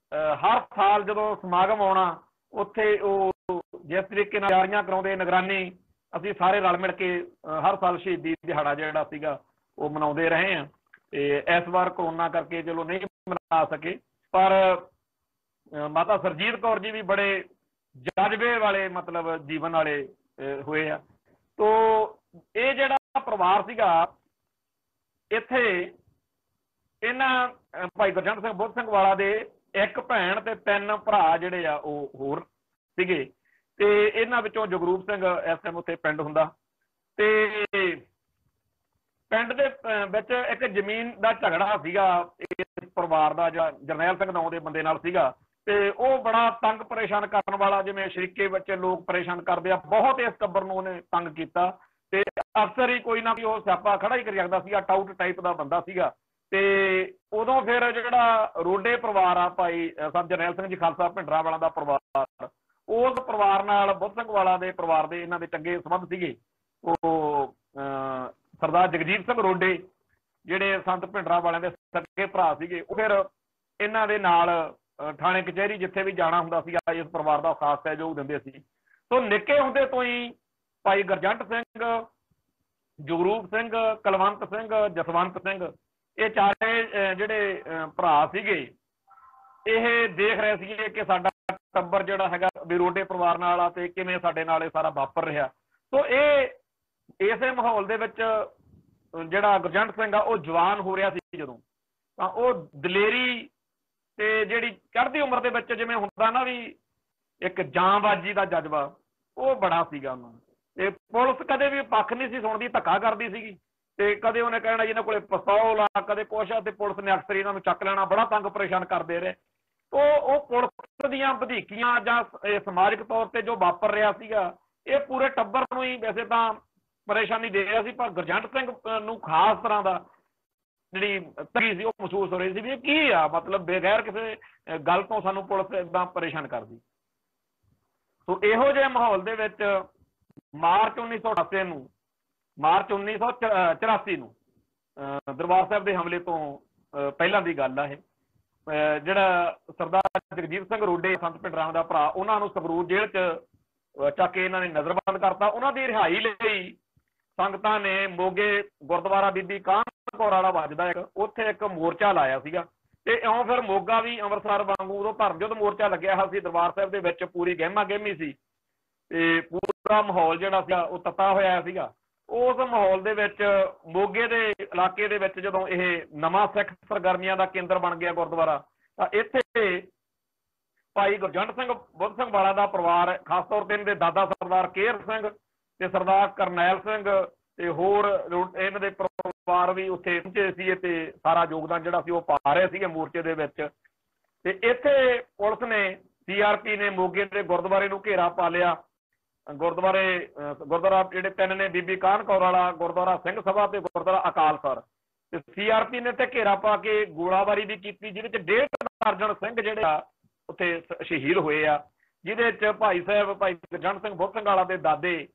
ਹਰ ਸਾਲ ਜਦੋਂ ਸਮਾਗਮ ਆਉਣਾ ਉੱਥੇ ਉਹ ਜਿਸ ਤਰੀਕੇ ਨਾਲ ਤਿਆਰੀਆਂ ਕਰਾਉਂਦੇ, ਨਿਗਰਾਨੀ, ਅਸੀਂ ਸਾਰੇ ਰਲ ਮਿਲ ਕੇ ਹਰ ਸਾਲ ਸ਼ਹੀਦੀ ਦਿਹਾੜਾ ਜਿਹੜਾ ਸੀਗਾ ਉਹ ਮਨਾਉਂਦੇ ਰਹੇ ਹਾਂ। ਤੇ ਇਸ ਵਾਰ ਕਰੋਨਾ ਕਰਕੇ ਚਲੋ ਨਹੀਂ ਮਨਾ ਸਕੇ, ਪਰ ਮਾਤਾ ਸਰਜੀਤ ਕੌਰ ਜੀ ਵੀ ਬੜੇ ਜਜ਼ਬੇ ਵਾਲੇ ਮਤਲਬ ਜੀਵਨ ਵਾਲੇ ਹੋਏ ਆ। ਤੋ ਇਹ ਜਿਹੜਾ ਪਰਿਵਾਰ ਸੀਗਾ ਇੱਥੇ, ਇਹਨਾਂ ਭਾਈ ਗੁਰਜੰਟ ਸਿੰਘ ਬੁੱਧ ਸਿੰਘ ਵਾਲਾ ਦੇ ਇੱਕ ਭੈਣ ਤੇ 3 ਭਰਾ ਜਿਹੜੇ ਆ ਉਹ ਹੋਰ ਸੀਗੇ। ਤੇ ਇਹਨਾਂ ਵਿੱਚੋਂ ਜਗਰੂਪ ਸਿੰਘ ਇਸ ਟਾਈਮ ਉੱਥੇ ਪਿੰਡ ਹੁੰਦਾ। ਤੇ ਪਿੰਡ ਦੇ ਵਿੱਚ ਇੱਕ ਜ਼ਮੀਨ ਦਾ ਝਗੜਾ ਸੀਗਾ ਇਸ ਪਰਿਵਾਰ ਦਾ, ਜਾਂ ਜਰਨੈਲ ਸਿੰਘ ਨਾਂ ਦੇ ਬੰਦੇ ਨਾਲ ਸੀਗਾ, ਤੇ ਉਹ ਬੜਾ ਤੰਗ ਪਰੇਸ਼ਾਨ ਕਰਨ ਵਾਲਾ, ਜਿਵੇਂ ਸ਼ਰੀਕੇ ਵਿੱਚ ਲੋਕ ਪਰੇਸ਼ਾਨ ਕਰਦੇ ਆ, ਬਹੁਤ ਇਸ ਟੱਬਰ ਨੂੰ ਉਹਨੇ ਤੰਗ ਕੀਤਾ। ਤੇ ਅਕਸਰ ਹੀ ਕੋਈ ਨਾ ਕੋਈ ਉਹ ਸਿਆਪਾ ਖੜਾ ਹੀ ਕਰੀ ਰੱਖਦਾ ਸੀਗਾ, ਟਾਊਟ ਟਾਈਪ ਦਾ ਬੰਦਾ ਸੀਗਾ। ਤੇ ਉਦੋਂ ਫਿਰ ਜਿਹੜਾ ਰੋਡੇ ਪਰਿਵਾਰ ਆ, ਭਾਈ ਸਾਹਿਬ ਜਰਨੈਲ ਸਿੰਘ ਜੀ ਖਾਲਸਾ ਭਿੰਡਰਾਂਵਾਲਾ ਦਾ ਪਰਿਵਾਰ, ਉਸ ਪਰਿਵਾਰ ਨਾਲ ਬੁੱਧ ਸਿੰਘ ਵਾਲਾ ਦੇ ਪਰਿਵਾਰ ਦੇ ਇਹਨਾਂ ਦੇ ਚੰਗੇ ਸੰਬੰਧ ਸੀਗੇ। ਉਹ ਸਰਦਾਰ ਜਗਜੀਤ ਸਿੰਘ ਰੋਡੇ ਜਿਹੜੇ ਸੰਤ ਭਿੰਡਰਾਂਵਾਲਿਆਂ ਦੇ ਸਕੇ ਭਰਾ ਸੀਗੇ, ਉਹ ਫਿਰ ਇਹਨਾਂ ਦੇ ਨਾਲ ਥਾਣੇ ਕਚਹਿਰੀ ਜਿੱਥੇ ਵੀ ਜਾਣਾ ਹੁੰਦਾ ਸੀਗਾ ਇਸ ਪਰਿਵਾਰ ਦਾ ਖਾਸ ਸਹਿਯੋਗ ਦਿੰਦੇ ਸੀ। ਸੋ ਨਿੱਕੇ ਹੁੰਦੇ ਤੋਂ ਹੀ ਭਾਈ ਗੁਰਜੰਟ ਸਿੰਘ, ਜਗਰੂਪ ਸਿੰਘ, ਕੁਲਵੰਤ ਸਿੰਘ, ਜਸਵੰਤ ਸਿੰਘ, ਇਹ ਚਾਰੇ ਜਿਹੜੇ ਭਰਾ ਸੀਗੇ, ਇਹ ਦੇਖ ਰਹੇ ਸੀਗੇ ਕਿ ਸਾਡਾ ਟੱਬਰ ਜਿਹੜਾ ਹੈਗਾ ਵੀ ਰੋਡੇ ਪਰਿਵਾਰ ਨਾਲ ਆ ਤੇ ਕਿਵੇਂ ਸਾਡੇ ਨਾਲ ਇਹ ਸਾਰਾ ਵਾਪਰ ਰਿਹਾ। ਸੋ ਇਹ ਇਸੇ ਮਾਹੌਲ ਦੇ ਵਿੱਚ ਜਿਹੜਾ ਗੁਰਜੰਟ ਸਿੰਘ ਆ ਉਹ ਜਵਾਨ ਹੋ ਰਿਹਾ ਸੀ ਜਦੋਂ, ਤਾਂ ਉਹ ਦਲੇਰੀ ਤੇ ਜਿਹੜੀ ਚੜ੍ਹਦੀ ਉਮਰ ਦੇ ਵਿੱਚ ਜਿਵੇਂ ਹੁੰਦਾ ਨਾ ਵੀ ਇੱਕ ਜਾਂਬਾਜ਼ੀ ਦਾ ਜਜ਼ਬਾ, ਉਹ ਬੜਾ ਸੀਗਾ ਉਹਨਾਂ ਨੂੰ। ਤੇ ਪੁਲਿਸ ਕਦੇ ਵੀ ਪੱਖ ਨਹੀਂ ਸੀ ਸੁਣਦੀ, ਧੱਕਾ ਕਰਦੀ ਸੀਗੀ। ਤੇ ਕਦੇ ਉਹਨੇ ਕਹਿਣਾ ਜਿਹਨਾਂ ਕੋਲੇ ਪਿਸਤੌਲ ਆ, ਕਦੇ ਕੁਛ ਆ, ਤੇ ਪੁਲਿਸ ਨੇ ਅਕਸਰ ਇਹਨਾਂ ਨੂੰ ਚੱਕ ਲੈਣਾ, ਬੜਾ ਤੰਗ ਪਰੇਸ਼ਾਨ ਕਰਦੇ ਰਹੇ। ਉਹ ਪੁਲਿਸ ਦੀਆਂ ਵਧੀਕੀਆਂ ਜਾਂ ਸਮਾਜਿਕ ਤੌਰ ਤੇ ਜੋ ਵਾਪਰ ਰਿਹਾ ਸੀਗਾ, ਇਹ ਪੂਰੇ ਟੱਬਰ ਨੂੰ ਹੀ ਵੈਸੇ ਤਾਂ ਪਰੇਸ਼ਾਨੀ ਦੇ ਰਿਹਾ ਸੀ, ਪਰ ਗੁਰਜੰਟ ਸਿੰਘ ਨੂੰ ਖਾਸ ਤਰ੍ਹਾਂ ਦਾ ਜਿਹੜੀ ਤੰਗੀ ਸੀ ਉਹ ਮਹਿਸੂਸ ਹੋ ਰਹੀ ਸੀ ਵੀ ਇਹ ਕੀ ਆ, ਮਤਲਬ ਬਗੈਰ ਕਿਸੇ ਗੱਲ ਤੋਂ ਸਾਨੂੰ ਪੁਲਿਸ ਏਦਾਂ ਪਰੇਸ਼ਾਨ ਕਰਦੀ। ਸੋ ਇਹੋ ਜਿਹੇ ਮਾਹੌਲ ਦੇ ਵਿੱਚ ਮਾਰਚ 1988 ਨੂੰ, ਮਾਰਚ 1984 ਨੂੰ ਦਰਬਾਰ ਸਾਹਿਬ ਦੇ ਹਮਲੇ ਤੋਂ ਪਹਿਲਾਂ ਦੀ ਗੱਲ ਆ ਇਹ, ਜਿਹੜਾ ਸਰਦਾਰ ਜਗਜੀਤ ਸਿੰਘ ਰੋਡੇ ਸੰਤ ਪਿੰਡ ਰਾਮ ਦਾ ਭਰਾ, ਉਹਨਾਂ ਨੂੰ ਸੰਗਰੂਰ ਜੇਲ੍ਹ 'ਚ ਚੱਕ ਕੇ ਇਹਨਾਂ ਨੇ ਨਜ਼ਰਬੰਦ ਕਰਤਾ। ਉਹਨਾਂ ਦੀ ਰਿਹਾਈ ਲਈ ਸੰਗਤਾਂ ਨੇ ਮੋਗੇ ਗੁਰਦੁਆਰਾ ਬੀਬੀ ਕਾਹਨ ਕੌਰ ਵਾਲਾ ਵੱਜਦਾ ਇੱਕ, ਉੱਥੇ ਇੱਕ ਮੋਰਚਾ ਲਾਇਆ ਸੀਗਾ। ਤੇ ਇਉਂ ਫਿਰ ਮੋਗਾ ਵੀ ਅੰਮ੍ਰਿਤਸਰ ਵਾਂਗੂ ਉਦੋਂ ਧਰਮਯੁੱਧ ਮੋਰਚਾ ਲੱਗਿਆ ਹੋਇਆ ਸੀ ਦਰਬਾਰ ਸਾਹਿਬ ਦੇ ਵਿੱਚ, ਪੂਰੀ ਗਹਿਮਾ ਗਹਿਮੀ ਸੀ ਤੇ ਪੂਰਾ ਮਾਹੌਲ ਜਿਹੜਾ ਸੀਗਾ ਉਹ ਤੱਤਾ ਹੋਇਆ ਸੀਗਾ। ਉਸ ਮਾਹੌਲ ਦੇ ਵਿੱਚ ਮੋਗੇ ਦੇ ਇਲਾਕੇ ਦੇ ਵਿੱਚ ਜਦੋਂ ਇਹ ਨਵਾਂ ਸਿੱਖ ਸਰਗਰਮੀਆਂ ਦਾ ਕੇਂਦਰ ਬਣ ਗਿਆ ਗੁਰਦੁਆਰਾ, ਤਾਂ ਇੱਥੇ ਭਾਈ ਗੁਰਜੰਟ ਸਿੰਘ ਬੁੱਧ ਸਿੰਘ ਵਾਲਾ ਦਾ ਪਰਿਵਾਰ, ਖਾਸ ਤੌਰ ਤੇ ਇਹਦੇ ਦਾਦਾ ਸਰਦਾਰ ਕੇਹਰ ਸਿੰਘ ਤੇ ਸਰਦਾਰ ਕਰਨੈਲ ਸਿੰਘ ਤੇ ਹੋਰ ਇਹਨਾਂ ਦੇ ਪਰਿਵਾਰ ਵੀ ਉੱਥੇ ਪਹੁੰਚੇ ਸੀ ਤੇ ਸਾਰਾ ਯੋਗਦਾਨ ਜਿਹੜਾ ਸੀ ਉਹ ਪਾ ਰਹੇ ਸੀਗੇ ਮੋਰਚੇ ਦੇ ਵਿੱਚ। ਤੇ ਇੱਥੇ ਪੁਲਿਸ ਨੇ, CRP ਨੇ ਮੋਗੇ ਦੇ ਗੁਰਦੁਆਰੇ ਨੂੰ ਘੇਰਾ ਪਾ ਲਿਆ। ਗੁਰਦੁਆਰਾ ਜਿਹੜੇ ਤਿੰਨ ਨੇ, ਬੀਬੀ ਕਾਹਨ ਕੌਰ ਵਾਲਾ, ਗੁਰਦੁਆਰਾ ਸਿੰਘ ਸਭਾ ਤੇ ਗੁਰਦੁਆਰਾ ਅਕਾਲ ਸਰ, ਤੇ CRP ਨੇ ਤੇ ਘੇਰਾ ਪਾ ਕੇ ਗੋਲਾਬਾਰੀ ਵੀ ਕੀਤੀ, ਜਿਹਦੇ ਚ 1.5 ਦਰਜਨ ਸਿੰਘ ਜਿਹੜੇ ਆ ਉੱਥੇ ਸ਼ਹੀਦ ਹੋਏ ਆ, ਜਿਹਦੇ ਚ ਭਾਈ ਸਾਹਿਬ ਭਾਈ ਗੁਰਜੰਟ ਸਿੰਘ ਬੁੱਧ ਸਿੰਘ ਵਾਲਾ ਦੇ ਦਾਦੇ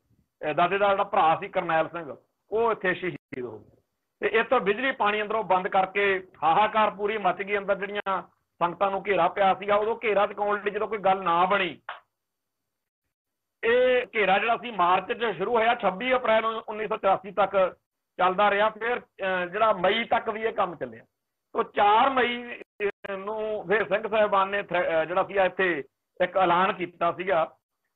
ਦਾ ਜਿਹੜਾ ਭਰਾ ਸੀ ਕਰਨੈਲ ਸਿੰਘ, ਉਹ ਇੱਥੇ ਸ਼ਹੀਦ ਹੋ ਗਏ। ਤੇ ਇੱਥੋਂ ਬਿਜਲੀ ਪਾਣੀ ਅੰਦਰੋਂ ਬੰਦ ਕਰਕੇ ਹਾਹਾਕਾਰ ਪੂਰੀ ਮਚ ਗਈ। ਅੰਦਰ ਜਿਹੜੀਆਂ ਸੰਗਤਾਂ ਨੂੰ ਘੇਰਾ ਪਿਆ ਸੀਗਾ, ਉਦੋਂ ਘੇਰਾ ਚੁਕਾਉਣ ਲਈ ਜਦੋਂ ਕੋਈ ਗੱਲ ਨਾ ਬਣੀ, ਇਹ ਘੇਰਾ ਜਿਹੜਾ ਸੀ ਮਾਰਚ 'ਚ ਸ਼ੁਰੂ ਹੋਇਆ, 26 ਅਪ੍ਰੈਲ 1984 ਤੱਕ ਚੱਲਦਾ ਰਿਹਾ। ਫਿਰ ਜਿਹੜਾ ਮਈ ਤੱਕ ਵੀ ਇਹ ਕੰਮ ਚੱਲਿਆ। ਤੋਂ 4 ਮਈ ਨੂੰ ਫਿਰ ਸਿੰਘ ਸਾਹਿਬਾਨ ਨੇ ਜਿਹੜਾ ਸੀ ਇੱਥੇ ਇੱਕ ਐਲਾਨ ਕੀਤਾ ਸੀਗਾ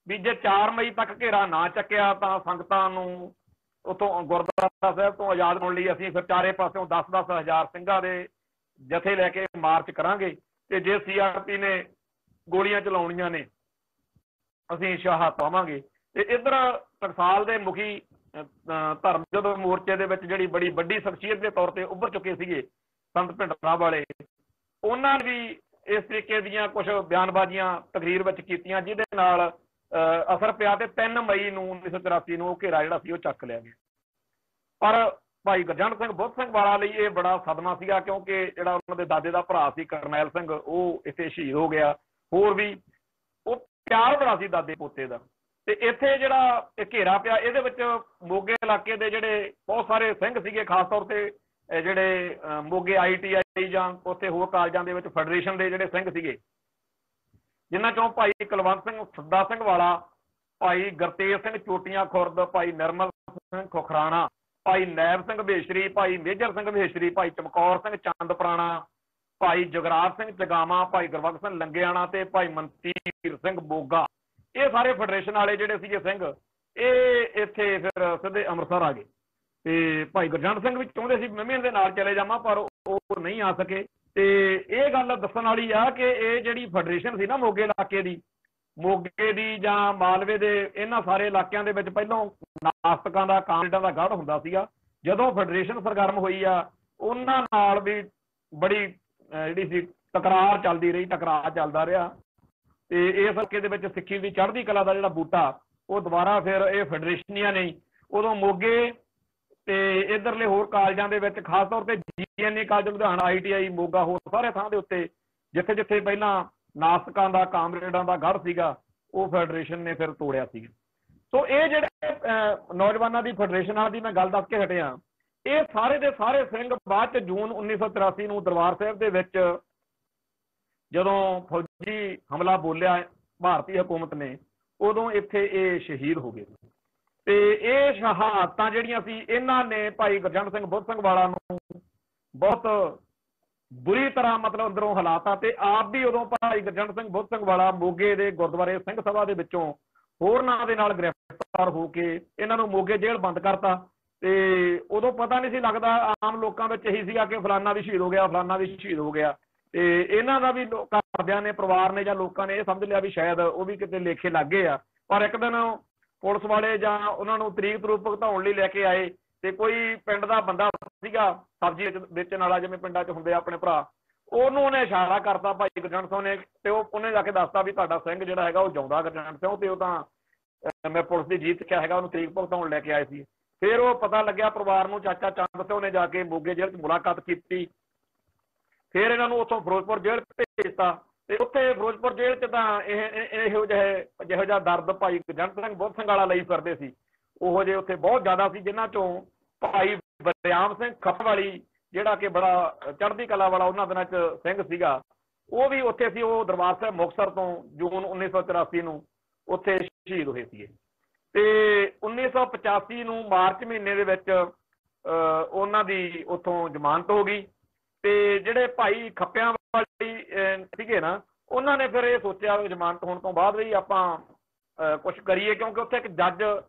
ਵੀ ਜੇ 4 ਮਈ ਤੱਕ ਘੇਰਾ ਨਾ ਚੱਕਿਆ ਤਾਂ ਸੰਗਤਾਂ ਨੂੰ ਉੱਥੋਂ ਗੁਰਦੁਆਰਾ ਸਾਹਿਬ ਤੋਂ ਆਜ਼ਾਦ ਹੋਣ ਲਈ ਅਸੀਂ ਫਿਰ ਚਾਰੇ ਪਾਸਿਓਂ 10-10 ਹਜ਼ਾਰ ਸਿੰਘਾਂ ਦੇ ਜਥੇ ਲੈ ਕੇ ਮਾਰਚ ਕਰਾਂਗੇ, ਤੇ ਜੇ CRP ਨੇ ਗੋਲੀਆਂ ਚਲਾਉਣੀਆਂ ਨੇ ਅਸੀਂ ਸ਼ਹਾਦਤ ਪਾਵਾਂਗੇ। ਤੇ ਇੱਧਰ ਟਕਸਾਲ ਦੇ ਮੁਖੀ ਧਰਮਯੁੱਧ ਮੋਰਚੇ ਦੇ ਵਿੱਚ ਜਿਹੜੀ ਬੜੀ ਵੱਡੀ ਸ਼ਖਸੀਅਤ ਦੇ ਤੌਰ ਤੇ ਉੱਭਰ ਚੁੱਕੇ ਸੀਗੇ ਸੰਤ ਭਿੰਡਰਾਂ ਵਾਲੇ, ਉਹਨਾਂ ਨੇ ਵੀ ਇਸ ਤਰੀਕੇ ਦੀਆਂ ਕੁਝ ਬਿਆਨਬਾਜ਼ੀਆਂ ਤਕਰੀਰ ਵਿੱਚ ਕੀਤੀਆਂ, ਜਿਹਦੇ ਨਾਲ ਅਸਰ ਪਿਆ ਤੇ 3 ਮਈ ਨੂੰ 1984 ਨੂੰ ਉਹ ਘੇਰਾ ਜਿਹੜਾ ਸੀ ਉਹ ਚੱਕ ਲਿਆ ਗਿਆ। ਪਰ ਭਾਈ ਗੁਰਜੰਟ ਸਿੰਘ ਬੁੱਧ ਸਿੰਘ ਵਾਲਾ ਲਈ ਇਹ ਬੜਾ ਸਦਮਾ ਸੀਗਾ, ਕਿਉਂਕਿ ਜਿਹੜਾ ਉਹਨਾਂ ਦੇ ਦਾਦੇ ਦਾ ਭਰਾ ਸੀ ਕਰਨੈਲ ਸਿੰਘ, ਉਹ ਇੱਥੇ ਸ਼ਹੀਦ ਹੋ ਗਿਆ। ਹੋਰ ਵੀ ਉਹ ਪਿਆਰ ਬੜਾ ਸੀ ਦਾਦੇ ਪੋਤੇ ਦਾ। ਤੇ ਇੱਥੇ ਜਿਹੜਾ ਇਹ ਘੇਰਾ ਪਿਆ, ਇਹਦੇ ਵਿੱਚ ਮੋਗੇ ਇਲਾਕੇ ਦੇ ਜਿਹੜੇ ਬਹੁਤ ਸਾਰੇ ਸਿੰਘ ਸੀਗੇ, ਖਾਸ ਤੌਰ ਤੇ ਜਿਹੜੇ ਮੋਗੇ ITI ਜਾਂ ਉੱਥੇ ਹੋਰ ਕਾਲਜਾਂ ਦੇ ਵਿੱਚ ਫੈਡਰੇਸ਼ਨ ਦੇ ਜਿਹੜੇ ਸਿੰਘ ਸੀਗੇ, ਜਿਨ੍ਹਾਂ ਚੋਂ ਭਾਈ ਕੁਲਵੰਤ ਸਿੰਘ ਸੱਦਾ ਸਿੰਘ ਵਾਲਾ, ਭਾਈ ਗੁਰਤੇਜ ਸਿੰਘ ਚੋਟੀਆਂ ਖੁਰਦ, ਭਾਈ ਨਿਰਮਲ ਸਿੰਘ ਖੁਖਰਾਣਾ, ਭਾਈ ਨੈਬ ਸਿੰਘ ਭੇਸ਼ਰੀ, ਭਾਈ ਮੇਜਰ ਸਿੰਘ ਭੇਸ਼ਰੀ, ਭਾਈ ਚਮਕੌਰ ਸਿੰਘ ਚੰਦ ਪੁਰਾਣਾ, ਭਾਈ ਜਗਰਾਜ ਸਿੰਘ ਚਗਾਵਾਂ, ਭਾਈ ਗੁਰਬਖਸ਼ ਸਿੰਘ ਲੰਗੇਆਣਾ ਤੇ ਭਾਈ ਮਨਤੀਰ ਸਿੰਘ ਬੋਗਾ, ਇਹ ਸਾਰੇ ਫੈਡਰੇਸ਼ਨ ਵਾਲੇ ਜਿਹੜੇ ਸੀਗੇ ਸਿੰਘ, ਇਹ ਇੱਥੇ ਫਿਰ ਸਿੱਧੇ ਅੰਮ੍ਰਿਤਸਰ ਆ ਗਏ। ਤੇ ਭਾਈ ਗੁਰਜੰਟ ਸਿੰਘ ਵੀ ਚਾਹੁੰਦੇ ਸੀ ਮੈਂ ਵੀ ਇਹਦੇ ਨਾਲ ਚਲੇ ਜਾਵਾਂ, ਪਰ ਉਹ ਨਹੀਂ ਆ ਸਕੇ। ਤੇ ਇਹ ਗੱਲ ਦੱਸਣ ਵਾਲੀ ਆ ਕਿ ਇਹ ਜਿਹੜੀ ਫੈਡਰੇਸ਼ਨ ਸੀ ਨਾ ਮੋਗੇ ਇਲਾਕੇ ਦੀ, ਮੋਗੇ ਦੀ ਜਾਂ ਮਾਲਵੇ ਦੇ ਇਹਨਾਂ ਸਾਰੇ ਇਲਾਕਿਆਂ ਦੇ ਵਿੱਚ ਪਹਿਲਾਂ ਨਾਸਤਕਾਂ ਦਾ, ਕਾਮਰੇਡਾਂ ਦਾ ਗੜ੍ਹ ਹੁੰਦਾ ਸੀਗਾ। ਜਦੋਂ ਫੈਡਰੇਸ਼ਨ ਸਰਗਰਮ ਹੋਈ ਆ, ਉਹਨਾਂ ਨਾਲ ਵੀ ਬੜੀ ਜਿਹੜੀ ਸੀ ਟਕਰਾਰ ਚੱਲਦੀ ਰਹੀ, ਟਕਰਾਅ ਚੱਲਦਾ ਰਿਹਾ। ਤੇ ਇਸ ਇਲਾਕੇ ਦੇ ਵਿੱਚ ਸਿੱਖੀ ਦੀ ਚੜ੍ਹਦੀ ਕਲਾ ਦਾ ਜਿਹੜਾ ਬੂਟਾ, ਉਹ ਦੁਬਾਰਾ ਫਿਰ ਇਹ ਫੈਡਰੇਸ਼ਨੀਆਂ ਨੇ ਉਦੋਂ ਮੋਗੇ ਤੇ ਇੱਧਰਲੇ ਹੋਰ ਕਾਲਜਾਂ ਦੇ ਵਿੱਚ, ਖਾਸ ਤੌਰ ਤੇ GNA college Ludhiana, ITI Moga, ਹੋਰ ਸਾਰੇ ਥਾਂ ਦੇ ਉੱਤੇ ਜਿੱਥੇ ਜਿੱਥੇ ਪਹਿਲਾਂ ਨਾਸਤਕਾਂ ਦਾ, ਕਾਮਰੇਡਾਂ ਦਾ ਗੜ੍ਹ ਸੀਗਾ, ਉਹ ਫੈਡਰੇਸ਼ਨ ਨੇ ਫਿਰ ਤੋੜਿਆ ਸੀਗਾ। ਸੋ ਇਹ ਜਿਹੜੇ ਨੌਜਵਾਨਾਂ ਦੀ ਫੈਡਰੇਸ਼ਨਾਂ ਦੀ ਮੈਂ ਗੱਲ ਦੱਸ ਕੇ ਹਟਿਆ, ਇਹ ਸਾਰੇ ਦੇ ਸਾਰੇ ਸਿੰਘ ਬਾਅਦ 'ਚ ਜੂਨ 1983 ਨੂੰ ਦਰਬਾਰ ਸਾਹਿਬ ਦੇ ਵਿੱਚ ਜਦੋਂ ਫੌਜੀ ਹਮਲਾ ਬੋਲਿਆ ਭਾਰਤੀ ਹਕੂਮਤ ਨੇ, ਉਦੋਂ ਇੱਥੇ ਇਹ ਸ਼ਹੀਦ ਹੋ ਗਏ। ਤੇ ਇਹ ਸ਼ਹਾਦਤਾਂ ਜਿਹੜੀਆਂ ਸੀ, ਇਹਨਾਂ ਨੇ ਭਾਈ ਗੁਰਜੰਟ ਸਿੰਘ ਬੁੱਧ ਸਿੰਘ ਵਾਲਾ ਨੂੰ ਬਹੁਤ ਬੁਰੀ ਤਰ੍ਹਾਂ ਮਤਲਬ ਅੰਦਰੋਂ ਹਾਲਾਤਾਂ, ਤੇ ਆਪ ਵੀ ਉਦੋਂ ਭਾਈ ਗੁਰਜੰਟ ਸਿੰਘ ਬੁੱਧ ਸਿੰਘ ਵਾਲਾ ਮੋਗੇ ਦੇ ਗੁਰਦੁਆਰੇ ਸਿੰਘ ਸਭਾ ਦੇ ਵਿੱਚੋਂ ਹੋਰਨਾਂ ਦੇ ਨਾਲ ਗ੍ਰਿਫਤਾਰ ਹੋ ਕੇ ਇਹਨਾਂ ਨੂੰ ਮੋਗੇ ਜੇਲ੍ਹ ਬੰਦ ਕਰਤਾ। ਤੇ ਉਦੋਂ ਪਤਾ ਨਹੀਂ ਸੀ ਲੱਗਦਾ, ਆਮ ਲੋਕਾਂ ਵਿੱਚ ਇਹੀ ਸੀਗਾ ਕਿ ਫਲਾਨਾ ਵੀ ਸ਼ਹੀਦ ਹੋ ਗਿਆ, ਫਲਾਨਾ ਵੀ ਸ਼ਹੀਦ ਹੋ ਗਿਆ। ਤੇ ਇਹਨਾਂ ਦਾ ਵੀ ਘਰਦਿਆਂ ਨੇ, ਪਰਿਵਾਰ ਨੇ ਜਾਂ ਲੋਕਾਂ ਨੇ ਇਹ ਸਮਝ ਲਿਆ ਵੀ ਸ਼ਾਇਦ ਉਹ ਵੀ ਕਿਤੇ ਲੇਖੇ ਲੱਗ ਗਏ ਆ। ਪਰ ਇੱਕ ਦਿਨ ਪੁਲਿਸ ਵਾਲੇ ਜਾਂ ਉਹਨਾਂ ਨੂੰ ਤਰੀਕ ਤਰੂਕ ਭੁਗਤਾਉਣ ਲਈ ਲੈ ਕੇ ਆਏ, ਤੇ ਕੋਈ ਪਿੰਡ ਦਾ ਬੰਦਾ ਸੀਗਾ ਸਬਜ਼ੀ ਵੇਚਣ ਵਾਲਾ, ਜਿਵੇਂ ਪਿੰਡਾਂ 'ਚ ਹੁੰਦੇ ਆ ਆਪਣੇ ਭਰਾ, ਉਹਨੇ ਇਸ਼ਾਰਾ ਕਰਤਾ ਭਾਈ ਗੁਰਜੰਟ ਸਿੰਘ ਨੇ, ਤੇ ਉਹਨੇ ਜਾ ਕੇ ਦੱਸਤਾ ਵੀ ਤੁਹਾਡਾ ਸਿੰਘ ਜਿਹੜਾ ਹੈਗਾ ਉਹ ਜਿਉਂਦਾ ਗੁਰਜੰਟ ਸਿੰਘ, ਤੇ ਉਹ ਤਾਂ ਮੈਂ ਪੁਲਿਸ ਦੀ ਜੀਤ ਸਿੱਖਿਆ ਹੈਗਾ, ਉਹਨੂੰ ਤਰੀਕ ਭੁਗਤਾਉਣ ਲੈ ਕੇ ਆਏ ਸੀ। ਫਿਰ ਉਹ ਪਤਾ ਲੱਗਿਆ ਪਰਿਵਾਰ ਨੂੰ, ਚਾਚਾ ਚੰਦ ਸਿੰਘ ਨੇ ਜਾ ਕੇ ਮੋਗੇ ਜੇਲ੍ਹ 'ਚ ਮੁਲਾਕਾਤ ਕੀਤੀ। ਫਿਰ ਇਹਨਾਂ ਨੂੰ ਉੱਥੋਂ ਫਿਰੋਜ਼ਪੁਰ ਜੇਲ੍ਹ ਭੇਜਤਾ, ਤੇ ਉੱਥੇ ਫਿਰੋਜ਼ਪੁਰ ਜੇਲ੍ਹ 'ਚ ਤਾਂ ਇਹੋ ਜਿਹਾ ਦਰਦ ਭਾਈ ਗੁਰਜੰਟ ਸਿੰਘ ਬੁੱਧ ਸਿੰਘ ਵਾਲਾ ਲਈ ਫਿਰਦੇ ਸੀ, ਉਹੋ ਜਿਹੇ ਉੱਥੇ ਬਹੁਤ ਜ਼ਿਆਦਾ ਸੀ, ਜਿਨ੍ਹਾਂ 'ਚੋਂ ਭਾਈ ਬਰਿਆਮ ਸਿੰਘ ਖੱਪਵਾਲੀ ਜਿਹੜਾ ਕਿ ਬੜਾ ਚੜ੍ਹਦੀ ਕਲਾ ਵਾਲਾ ਉਹਨਾਂ ਦਿਨਾਂ 'ਚ ਸਿੰਘ ਸੀਗਾ, ਉਹ ਵੀ ਉੱਥੇ ਸੀ। ਉਹ ਦਰਬਾਰ ਸਾਹਿਬ ਮੁਕਤਸਰ ਤੋਂ ਜੂਨ 1984 ਨੂੰ ਉੱਥੇ ਸ਼ਹੀਦ ਹੋਏ ਸੀਗੇ। ਤੇ 1985 ਨੂੰ ਮਾਰਚ ਮਹੀਨੇ ਦੇ ਵਿੱਚ ਉਹਨਾਂ ਦੀ ਉੱਥੋਂ ਜ਼ਮਾਨਤ ਹੋ ਗਈ। ਤੇ ਜਿਹੜੇ ਭਾਈ ਖੱਪਿਆਂ ਵਾਲੀ ਸੀਗੇ ਨਾ, ਉਹਨਾਂ ਨੇ ਫਿਰ ਇਹ ਸੋਚਿਆ ਜ਼ਮਾਨਤ ਹੋਣ ਤੋਂ ਬਾਅਦ ਵੀ ਆਪਾਂ ਕੁਛ ਕਰੀਏ, ਕਿਉਂਕਿ ਉੱਥੇ ਇੱਕ ਜੱਜ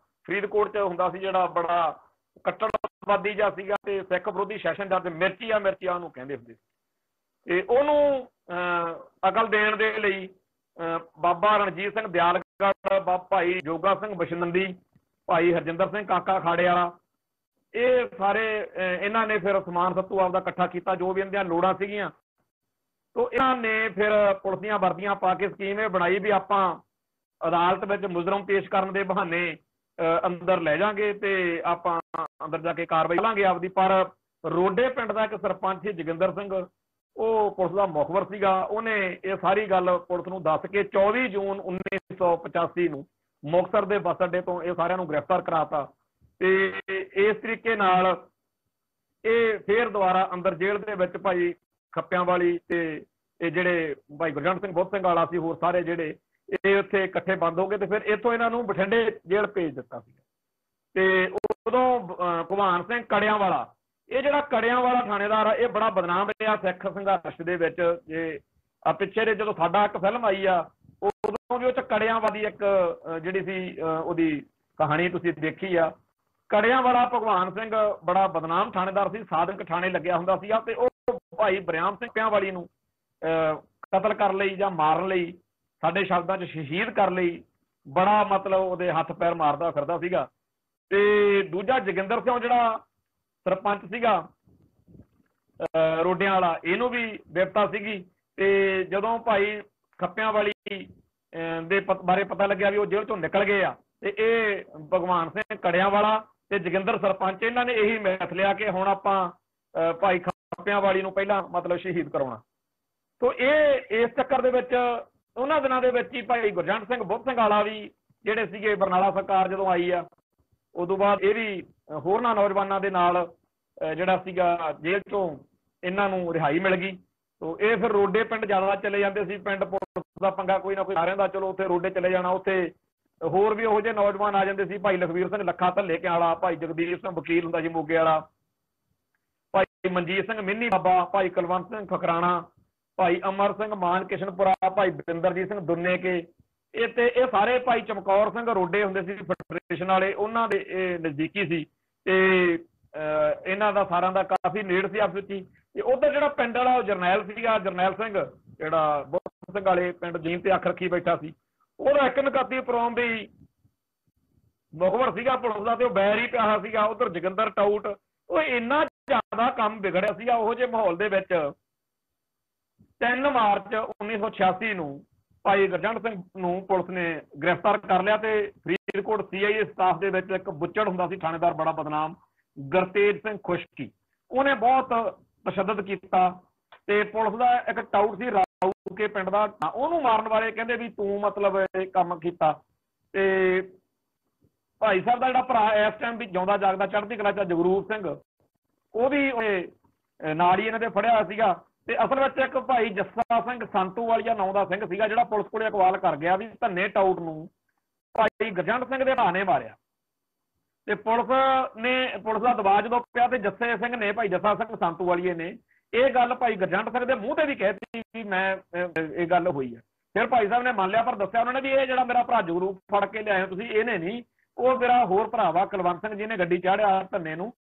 ਫਰੀਦਕੋਟ 'ਚ ਹੁੰਦਾ ਸੀ ਜਿਹੜਾ ਬੜਾ ਕੱਟੜਵਾਦੀ ਜਿਹਾ ਸੀਗਾ, ਤੇ ਸਿੱਖ ਵਿਰੋਧੀ ਸੈਸ਼ਨ ਜੱਜ ਮਿਰਚੀਆ ਉਹਨੂੰ ਕਹਿੰਦੇ ਹੁੰਦੇ ਸੀ। ਤੇ ਉਹਨੂੰ ਅਕਲ ਦੇਣ ਦੇ ਲਈ ਬਾਬਾ ਰਣਜੀਤ ਸਿੰਘ ਦਿਆਲਗੜ੍ਹ, ਭਾਈ ਜੋਗਾ ਸਿੰਘ ਬਸ਼ਨੰਦੀ, ਭਾਈ ਹਰਜਿੰਦਰ ਸਿੰਘ ਕਾਕਾ ਖਾੜੇ ਵਾਲਾ, ਇਹ ਸਾਰੇ ਇਹਨਾਂ ਨੇ ਫਿਰ ਸਮਾਨ ਸੱਤੂ ਆਪਦਾ ਇਕੱਠਾ ਕੀਤਾ, ਜੋ ਵੀ ਇਹਨਾਂ ਦੀਆਂ ਲੋੜਾਂ ਸੀਗੀਆਂ। ਤੋ ਇਹਨਾਂ ਨੇ ਫਿਰ ਪੁਲਿਸ ਦੀਆਂ ਵਰਦੀਆਂ ਪਾ ਕੇ ਸਕੀਮ ਇਹ ਬਣਾਈ ਵੀ ਆਪਾਂ ਅਦਾਲਤ ਵਿੱਚ ਮੁਜਰਮ ਪੇਸ਼ ਕਰਨ ਦੇ ਬਹਾਨੇ ਅੰਦਰ ਲੈ ਜਾਾਂਗੇ ਤੇ ਆਪਾਂ ਅੰਦਰ ਜਾ ਕੇ ਕਾਰਵਾਈ ਕਰਾਂਗੇ ਆਪਦੀ। ਪਰ ਰੋਡੇ ਪਿੰਡ ਦਾ ਇੱਕ ਸਰਪੰਚ ਸੀ ਜੋਗਿੰਦਰ ਸਿੰਘ, ਉਹ ਪੁਲਿਸ ਦਾ ਮੁਖਬਰ ਸੀਗਾ, ਉਹਨੇ ਇਹ ਸਾਰੀ ਗੱਲ ਪੁਲਿਸ ਨੂੰ ਦੱਸ ਕੇ 24 ਜੂਨ 1985 ਨੂੰ ਮੁਕਤਸਰ ਦੇ ਬੱਸ ਅੱਡੇ ਤੋਂ ਇਹ ਸਾਰਿਆਂ ਨੂੰ ਗ੍ਰਿਫਤਾਰ ਕਰਾਤਾ। ਤੇ ਇਸ ਤਰੀਕੇ ਨਾਲ ਇਹ ਫਿਰ ਦੁਬਾਰਾ ਅੰਦਰ ਜੇਲ੍ਹ ਦੇ ਵਿੱਚ ਭਾਈ ਖੱਪਿਆਂ ਵਾਲੀ ਤੇ ਇਹ ਜਿਹੜੇ ਭਾਈ ਗੁਰਜੰਟ ਸਿੰਘ ਬੁੱਧ ਸਿੰਘ ਵਾਲਾ ਸੀ, ਹੋਰ ਸਾਰੇ ਜਿਹੜੇ ਇਹ ਉੱਥੇ ਇਕੱਠੇ ਬੰਦ ਹੋ ਗਏ। ਤੇ ਫਿਰ ਇੱਥੋਂ ਇਹਨਾਂ ਨੂੰ ਬਠਿੰਡੇ ਜੇਲ੍ਹ ਭੇਜ ਦਿੱਤਾ ਸੀ। ਤੇ ਉਦੋਂ ਭਗਵਾਨ ਸਿੰਘ ਕੜਿਆਂ ਵਾਲਾ, ਇਹ ਜਿਹੜਾ ਕੜਿਆਂ ਵਾਲਾ ਥਾਣੇਦਾਰ ਆ, ਇਹ ਬੜਾ ਬਦਨਾਮ ਰਿਹਾ ਸਿੱਖ ਸੰਘਰਸ਼ ਦੇ ਵਿੱਚ। ਜੇ ਪਿੱਛੇ ਦੇ ਜਦੋਂ ਸਾਡਾ ਇੱਕ ਫਿਲਮ ਆਈ ਆ, ਉਦੋਂ ਵੀ ਉਹ 'ਚ ਕੜਿਆਂ ਵਾਲੀ ਇੱਕ ਜਿਹੜੀ ਸੀ ਉਹਦੀ ਕਹਾਣੀ ਤੁਸੀਂ ਦੇਖੀ ਆ। ਕੜਿਆਂ ਵਾਲਾ ਭਗਵਾਨ ਸਿੰਘ ਬੜਾ ਬਦਨਾਮ ਥਾਣੇਦਾਰ ਸੀ, ਸਾਧਕ ਥਾਣੇ ਲੱਗਿਆ ਹੁੰਦਾ ਸੀਗਾ, ਤੇ ਉਹ ਭਾਈ ਬਰਿਆਮ ਸਿੰਘ ਵਾਲੀ ਨੂੰ ਕਤਲ ਕਰਨ ਲਈ ਜਾਂ ਮਾਰਨ ਲਈ, ਸਾਡੇ ਸ਼ਬਦਾਂ 'ਚ ਸ਼ਹੀਦ ਕਰਨ ਲਈ ਬੜਾ ਮਤਲਬ ਉਹਦੇ ਹੱਥ ਪੈਰ ਮਾਰਦਾ ਫਿਰਦਾ ਸੀਗਾ। ਤੇ ਦੂਜਾ ਜੋਗਿੰਦਰ ਸਿੰਘ ਜਿਹੜਾ ਸਰਪੰਚ ਸੀਗਾ ਰੋਡਿਆਂ ਵਾਲਾ, ਇਹਨੂੰ ਵੀ ਵਿਪਤਾ ਸੀਗੀ। ਤੇ ਜਦੋਂ ਭਾਈ ਖੱਪਿਆਂ ਵਾਲੀ ਦੇ ਬਾਰੇ ਪਤਾ ਲੱਗਿਆ ਵੀ ਉਹ ਜੇਲ੍ਹ ਚੋਂ ਨਿਕਲ ਗਏ ਆ, ਤੇ ਇਹ ਭਗਵਾਨ ਸਿੰਘ ਕੜਿਆਂ ਵਾਲਾ ਤੇ ਜੋਗਿੰਦਰ ਸਰਪੰਚ ਇਹਨਾਂ ਨੇ ਇਹੀ ਮੈਥ ਲਿਆ ਕਿ ਹੁਣ ਆਪਾਂ ਭਾਈ ਖੱਪਿਆਂ ਵਾਲੀ ਨੂੰ ਪਹਿਲਾਂ ਮਤਲਬ ਸ਼ਹੀਦ ਕਰਾਉਣਾ। ਤੋ ਇਹ ਇਸ ਚੱਕਰ ਦੇ ਵਿੱਚ ਉਹਨਾਂ ਦਿਨਾਂ ਦੇ ਵਿੱਚ ਹੀ ਭਾਈ ਗੁਰਜੰਟ ਸਿੰਘ ਬੁੱਧ ਸਿੰਘ ਵਾਲਾ ਵੀ ਜਿਹੜੇ ਸੀਗੇ, ਬਰਨਾਲਾ ਸਰਕਾਰ ਜਦੋਂ ਆਈ ਆ ਉਦੋਂ ਬਾਅਦ ਇਹ ਵੀ ਹੋਰਨਾਂ ਨੌਜਵਾਨਾਂ ਦੇ ਨਾਲ ਜਿਹੜਾ ਸੀਗਾ ਜੇਲ੍ਹ ਚੋਂ ਇਹਨਾਂ ਨੂੰ ਰਿਹਾਈ ਮਿਲ ਗਈ। ਤੋ ਇਹ ਫਿਰ ਰੋਡੇ ਪਿੰਡ ਜ਼ਿਆਦਾ ਚਲੇ ਜਾਂਦੇ ਸੀ, ਪਿੰਡ ਪੁਲਿਸ ਦਾ ਪੰਗਾ ਕੋਈ ਨਾ ਕੋਈ ਸਾਰਿਆਂ ਦਾ, ਚਲੋ ਉੱਥੇ ਰੋਡੇ ਚਲੇ ਜਾਣਾ। ਉੱਥੇ ਹੋਰ ਵੀ ਉਹੋ ਜਿਹੇ ਨੌਜਵਾਨ ਆ ਜਾਂਦੇ ਸੀ, ਭਾਈ ਲਖਵੀਰ ਸਿੰਘ ਲੱਖਾ ਧੱਲੇ ਕੇ ਵਾਲਾ, ਭਾਈ ਜਗਦੀਪ ਸਿੰਘ ਵਕੀਲ ਹੁੰਦਾ ਸੀ ਮੋਗੇ ਵਾਲਾ, ਭਾਈ ਮਨਜੀਤ ਸਿੰਘ ਮਿੰਨੀ ਬਾਬਾ, ਭਾਈ ਕੁਲਵੰਤ ਸਿੰਘ ਖਕਰਾਣਾ, ਭਾਈ ਅਮਰ ਸਿੰਘ ਮਾਨ ਕਿਸ਼ਨਪੁਰਾ, ਭਾਈ ਬਿੰਦਰਜੀਤ ਸਿੰਘ ਦੁੰਨੇ ਕੇ, ਇਹ ਸਾਰੇ ਭਾਈ ਚਮਕੌਰ ਸਿੰਘ ਰੋਡੇ ਹੁੰਦੇ ਸੀ ਫੈਡਰੇਸ਼ਨ ਵਾਲੇ, ਉਹਨਾਂ ਦੇ ਇਹ ਨਜ਼ਦੀਕੀ ਸੀ। ਤੇ ਇਹਨਾਂ ਦਾ ਸਾਰਿਆਂ ਦਾ ਕਾਫੀ ਨੇੜ ਸੀ ਆਪਸ ਵਿੱਚ। ਤੇ ਉਧਰ ਜਿਹੜਾ ਪਿੰਡ ਵਾਲਾ ਉਹ ਜਰਨੈਲ ਸੀਗਾ, ਜਰਨੈਲ ਸਿੰਘ ਜਿਹੜਾ ਬੁੱਧ ਸਿੰਘ ਵਾਲੇ ਪਿੰਡ ਜੀਨ ਤੇ ਅੱਖ ਰੱਖੀ ਬੈਠਾ ਸੀ, ਉਹਦਾ ਇੱਕ ਨਕਾਤੀ ਪ੍ਰੋਮ ਦੀ ਮੁਖਬਰ ਸੀਗਾ ਪੁਲਿਸ ਦਾ, ਤੇ ਉਹ ਬੈਰ ਹੀ ਪਿਆ ਸੀਗਾ। ਉਧਰ ਜੋਗਿੰਦਰ ਟਾਊਟ, ਉਹ ਇੰਨਾ ਜ਼ਿਆਦਾ ਕੰਮ ਵਿਗੜਿਆ ਸੀਗਾ ਉਹੋ ਜਿਹੇ ਮਾਹੌਲ ਦੇ ਵਿੱਚ। 3 ਮਾਰਚ 1986 ਨੂੰ ਭਾਈ ਗੁਰਜੰਟ ਸਿੰਘ ਨੂੰ ਪੁਲਿਸ ਨੇ ਗ੍ਰਿਫਤਾਰ ਕਰ ਲਿਆ। ਤੇ ਫਰੀਦਕੋਟ CIA ਸਟਾਫ ਦੇ ਵਿੱਚ ਇੱਕ ਬੁੱਚੜ ਹੁੰਦਾ ਸੀ ਥਾਣੇਦਾਰ ਬੜਾ ਬਦਨਾਮ, ਗੁਰਤੇਜ ਸਿੰਘ ਖੁਸ਼ਕੀ, ਉਹਨੇ ਬਹੁਤ ਤਸ਼ੱਦਦ ਕੀਤਾ। ਤੇ ਪੁਲਿਸ ਦਾ ਇੱਕ ਟਾਊਟ ਸੀ ਰਾਊਕੇ ਪਿੰਡ ਦਾ, ਉਹਨੂੰ ਮਾਰਨ ਵਾਲੇ ਕਹਿੰਦੇ ਵੀ ਤੂੰ ਮਤਲਬ ਇਹ ਕੰਮ ਕੀਤਾ। ਤੇ ਭਾਈ ਸਾਹਿਬ ਦਾ ਜਿਹੜਾ ਭਰਾ ਇਸ ਟਾਈਮ ਵੀ ਜਿਉਂਦਾ ਜਾਗਦਾ ਚੜ੍ਹਦੀ ਕਲਾ 'ਚ ਜਗਰੂਪ ਸਿੰਘ, ਉਹ ਵੀ ਨਾਲ ਹੀ ਇਹਨਾਂ ਦੇ ਫੜਿਆ ਹੋਇਆ ਸੀਗਾ। ਤੇ ਅਸਲ ਵਿੱਚ ਇੱਕ ਭਾਈ ਜੱਸਾ ਸਿੰਘ ਸੰਤੂ ਵਾਲੀਆ ਨਾਂ ਦਾ ਸਿੰਘ ਸੀਗਾ, ਜਿਹੜਾ ਪੁਲਿਸ ਕੋਲੇ ਅਕਵਾਲ ਕਰ ਗਿਆ ਵੀ ਧੰਨੇ ਟਾਊਟ ਨੂੰ ਭਾਈ ਗੁਰਜੰਟ ਸਿੰਘ ਦੇ ਭਰਾ ਨੇ ਮਾਰਿਆ। ਤੇ ਪੁਲਿਸ ਦਾ ਦਬਾਅ ਜਦੋਂ ਪਿਆ ਤੇ ਜੱਸੇ ਸਿੰਘ ਨੇ, ਭਾਈ ਜੱਸਾ ਸਿੰਘ ਸੰਤੂ ਵਾਲੀਏ ਨੇ ਇਹ ਗੱਲ ਭਾਈ ਗੁਰਜੰਟ ਸਿੰਘ ਦੇ ਮੂੰਹ ਤੇ ਵੀ ਕਹਿਤੀ ਵੀ ਮੈਂ ਇਹ ਗੱਲ ਹੋਈ ਹੈ। ਫਿਰ ਭਾਈ ਸਾਹਿਬ ਨੇ ਮੰਨ ਲਿਆ, ਪਰ ਦੱਸਿਆ ਉਹਨਾਂ ਨੇ ਵੀ ਇਹ ਜਿਹੜਾ ਮੇਰਾ ਭਰਾ ਜਗਰੂਪ ਫੜ ਕੇ ਲਿਆਏ ਤੁਸੀਂ, ਇਹਨੇ ਨਹੀਂ, ਉਹ ਮੇਰਾ ਹੋਰ ਭਰਾ ਵਾ ਕੁਲਵੰਤ ਸਿੰਘ ਜਿਹਨੇ ਗੱਡੀ ਚਾੜਿਆ ਧੰਨੇ ਨੂੰ।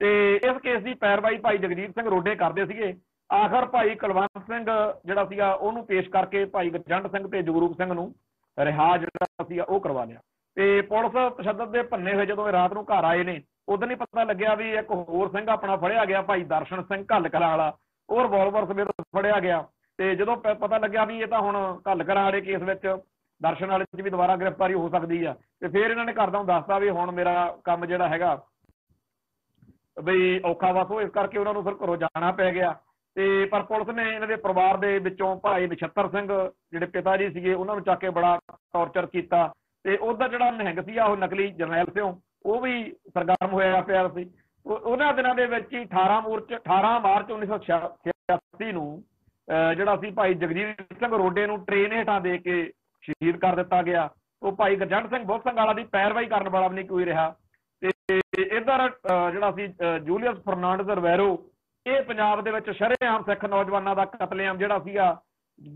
ਤੇ ਇਸ ਕੇਸ ਦੀ ਪੈਰਵਾਈ ਭਾਈ ਜਗਜੀਤ ਸਿੰਘ ਰੋਡੇ ਕਰਦੇ ਸੀਗੇ। ਆਖਰ ਭਾਈ ਕੁਲਵੰਤ ਸਿੰਘ ਜਿਹੜਾ ਸੀਗਾ ਉਹਨੂੰ ਪੇਸ਼ ਕਰਕੇ ਭਾਈ ਗੁਰਜੰਟ ਸਿੰਘ ਤੇ ਜਗਰੂਪ ਸਿੰਘ ਨੂੰ ਰਿਹਾ ਜਿਹੜਾ ਸੀਗਾ ਉਹ ਕਰਵਾ ਲਿਆ। ਤੇ ਪੁਲਿਸ ਤਸ਼ੱਦਦ ਦੇ ਭੰਨੇ ਹੋਏ ਜਦੋਂ ਇਹ ਰਾਤ ਨੂੰ ਘਰ ਆਏ ਨੇ, ਉਦੋਂ ਨਹੀਂ ਪਤਾ ਲੱਗਿਆ ਵੀ ਇੱਕ ਹੋਰ ਸਿੰਘ ਆਪਣਾ ਫੜਿਆ ਗਿਆ, ਭਾਈ ਦਰਸ਼ਨ ਸਿੰਘ ਘੱਲ ਕਲਾਂ ਵਾਲਾ, ਉਹ ਰਿਵਾਲਵਰ ਸਮੇਤ ਫੜਿਆ ਗਿਆ। ਤੇ ਜਦੋਂ ਪਤਾ ਲੱਗਿਆ ਵੀ ਇਹ ਤਾਂ ਹੁਣ ਘੱਲ ਕਰਾਂ ਵਾਲੇ ਕੇਸ ਵਿੱਚ ਦਰਸ਼ਨ ਵਾਲੇ 'ਚ ਵੀ ਦੁਬਾਰਾ ਗ੍ਰਿਫਤਾਰੀ ਹੋ ਸਕਦੀ ਆ, ਤੇ ਫਿਰ ਇਹਨਾਂ ਨੇ ਘਰਦਿਆਂ ਨੂੰ ਦੱਸਤਾ ਵੀ ਹੁਣ ਮੇਰਾ ਕੰਮ ਜਿਹੜਾ ਹੈਗਾ ਬਈ ਔਖਾ ਬਸ। ਉਹ ਇਸ ਕਰਕੇ ਉਹਨਾਂ ਨੂੰ ਫਿਰ ਘਰੋਂ ਜਾਣਾ ਪੈ ਗਿਆ। ਤੇ ਪਰ ਪੁਲਿਸ ਨੇ ਇਹਨਾਂ ਦੇ ਪਰਿਵਾਰ ਦੇ ਵਿੱਚੋਂ ਭਾਈ ਨਛੱਤਰ ਸਿੰਘ ਜਿਹੜੇ ਪਿਤਾ ਜੀ ਸੀਗੇ ਉਹਨਾਂ ਨੂੰ ਚੱਕ ਕੇ ਬੜਾ ਟੌਰਚਰ ਕੀਤਾ। ਤੇ ਉਹਦਾ ਜਿਹੜਾ ਨਿਹੰਗ ਸੀ ਉਹ ਨਕਲੀ ਜਰਨੈਲ ਸਿਓ ਉਹ ਵੀ ਸਰਗਰਮ ਹੋਇਆ ਪਿਆ ਸੀ। ਉਹਨਾਂ ਦਿਨਾਂ ਦੇ ਵਿੱਚ ਹੀ 18 ਮਾਰਚ 1986 ਨੂੰ ਜਿਹੜਾ ਸੀ ਭਾਈ ਜਗਜੀਤ ਸਿੰਘ ਰੋਡੇ ਨੂੰ ਟ੍ਰੇਨ ਹੇਠਾਂ ਦੇ ਕੇ ਸ਼ਹੀਦ ਕਰ ਦਿੱਤਾ ਗਿਆ। ਉਹ ਭਾਈ ਗਰਜੰਟ ਸਿੰਘ ਬੁੱਧ ਸਿੰਘਾਲਾ ਦੀ ਪੈਰਵਾਈ ਕਰਨ ਵਾਲਾ ਵੀ ਨਹੀਂ ਕੋਈ ਰਿਹਾ। ਤੇ ਇੱਧਰ ਜਿਹੜਾ ਸੀ ਜੂਲੀਅਸ ਫਰਨਾਂਡਜ਼ ਰਵੈਰੋ, ਇਹ ਪੰਜਾਬ ਦੇ ਵਿੱਚ ਸ਼ਰੇਆਮ ਸਿੱਖ ਨੌਜਵਾਨਾਂ ਦਾ ਕਤਲੇਆਮ ਜਿਹੜਾ ਸੀਗਾ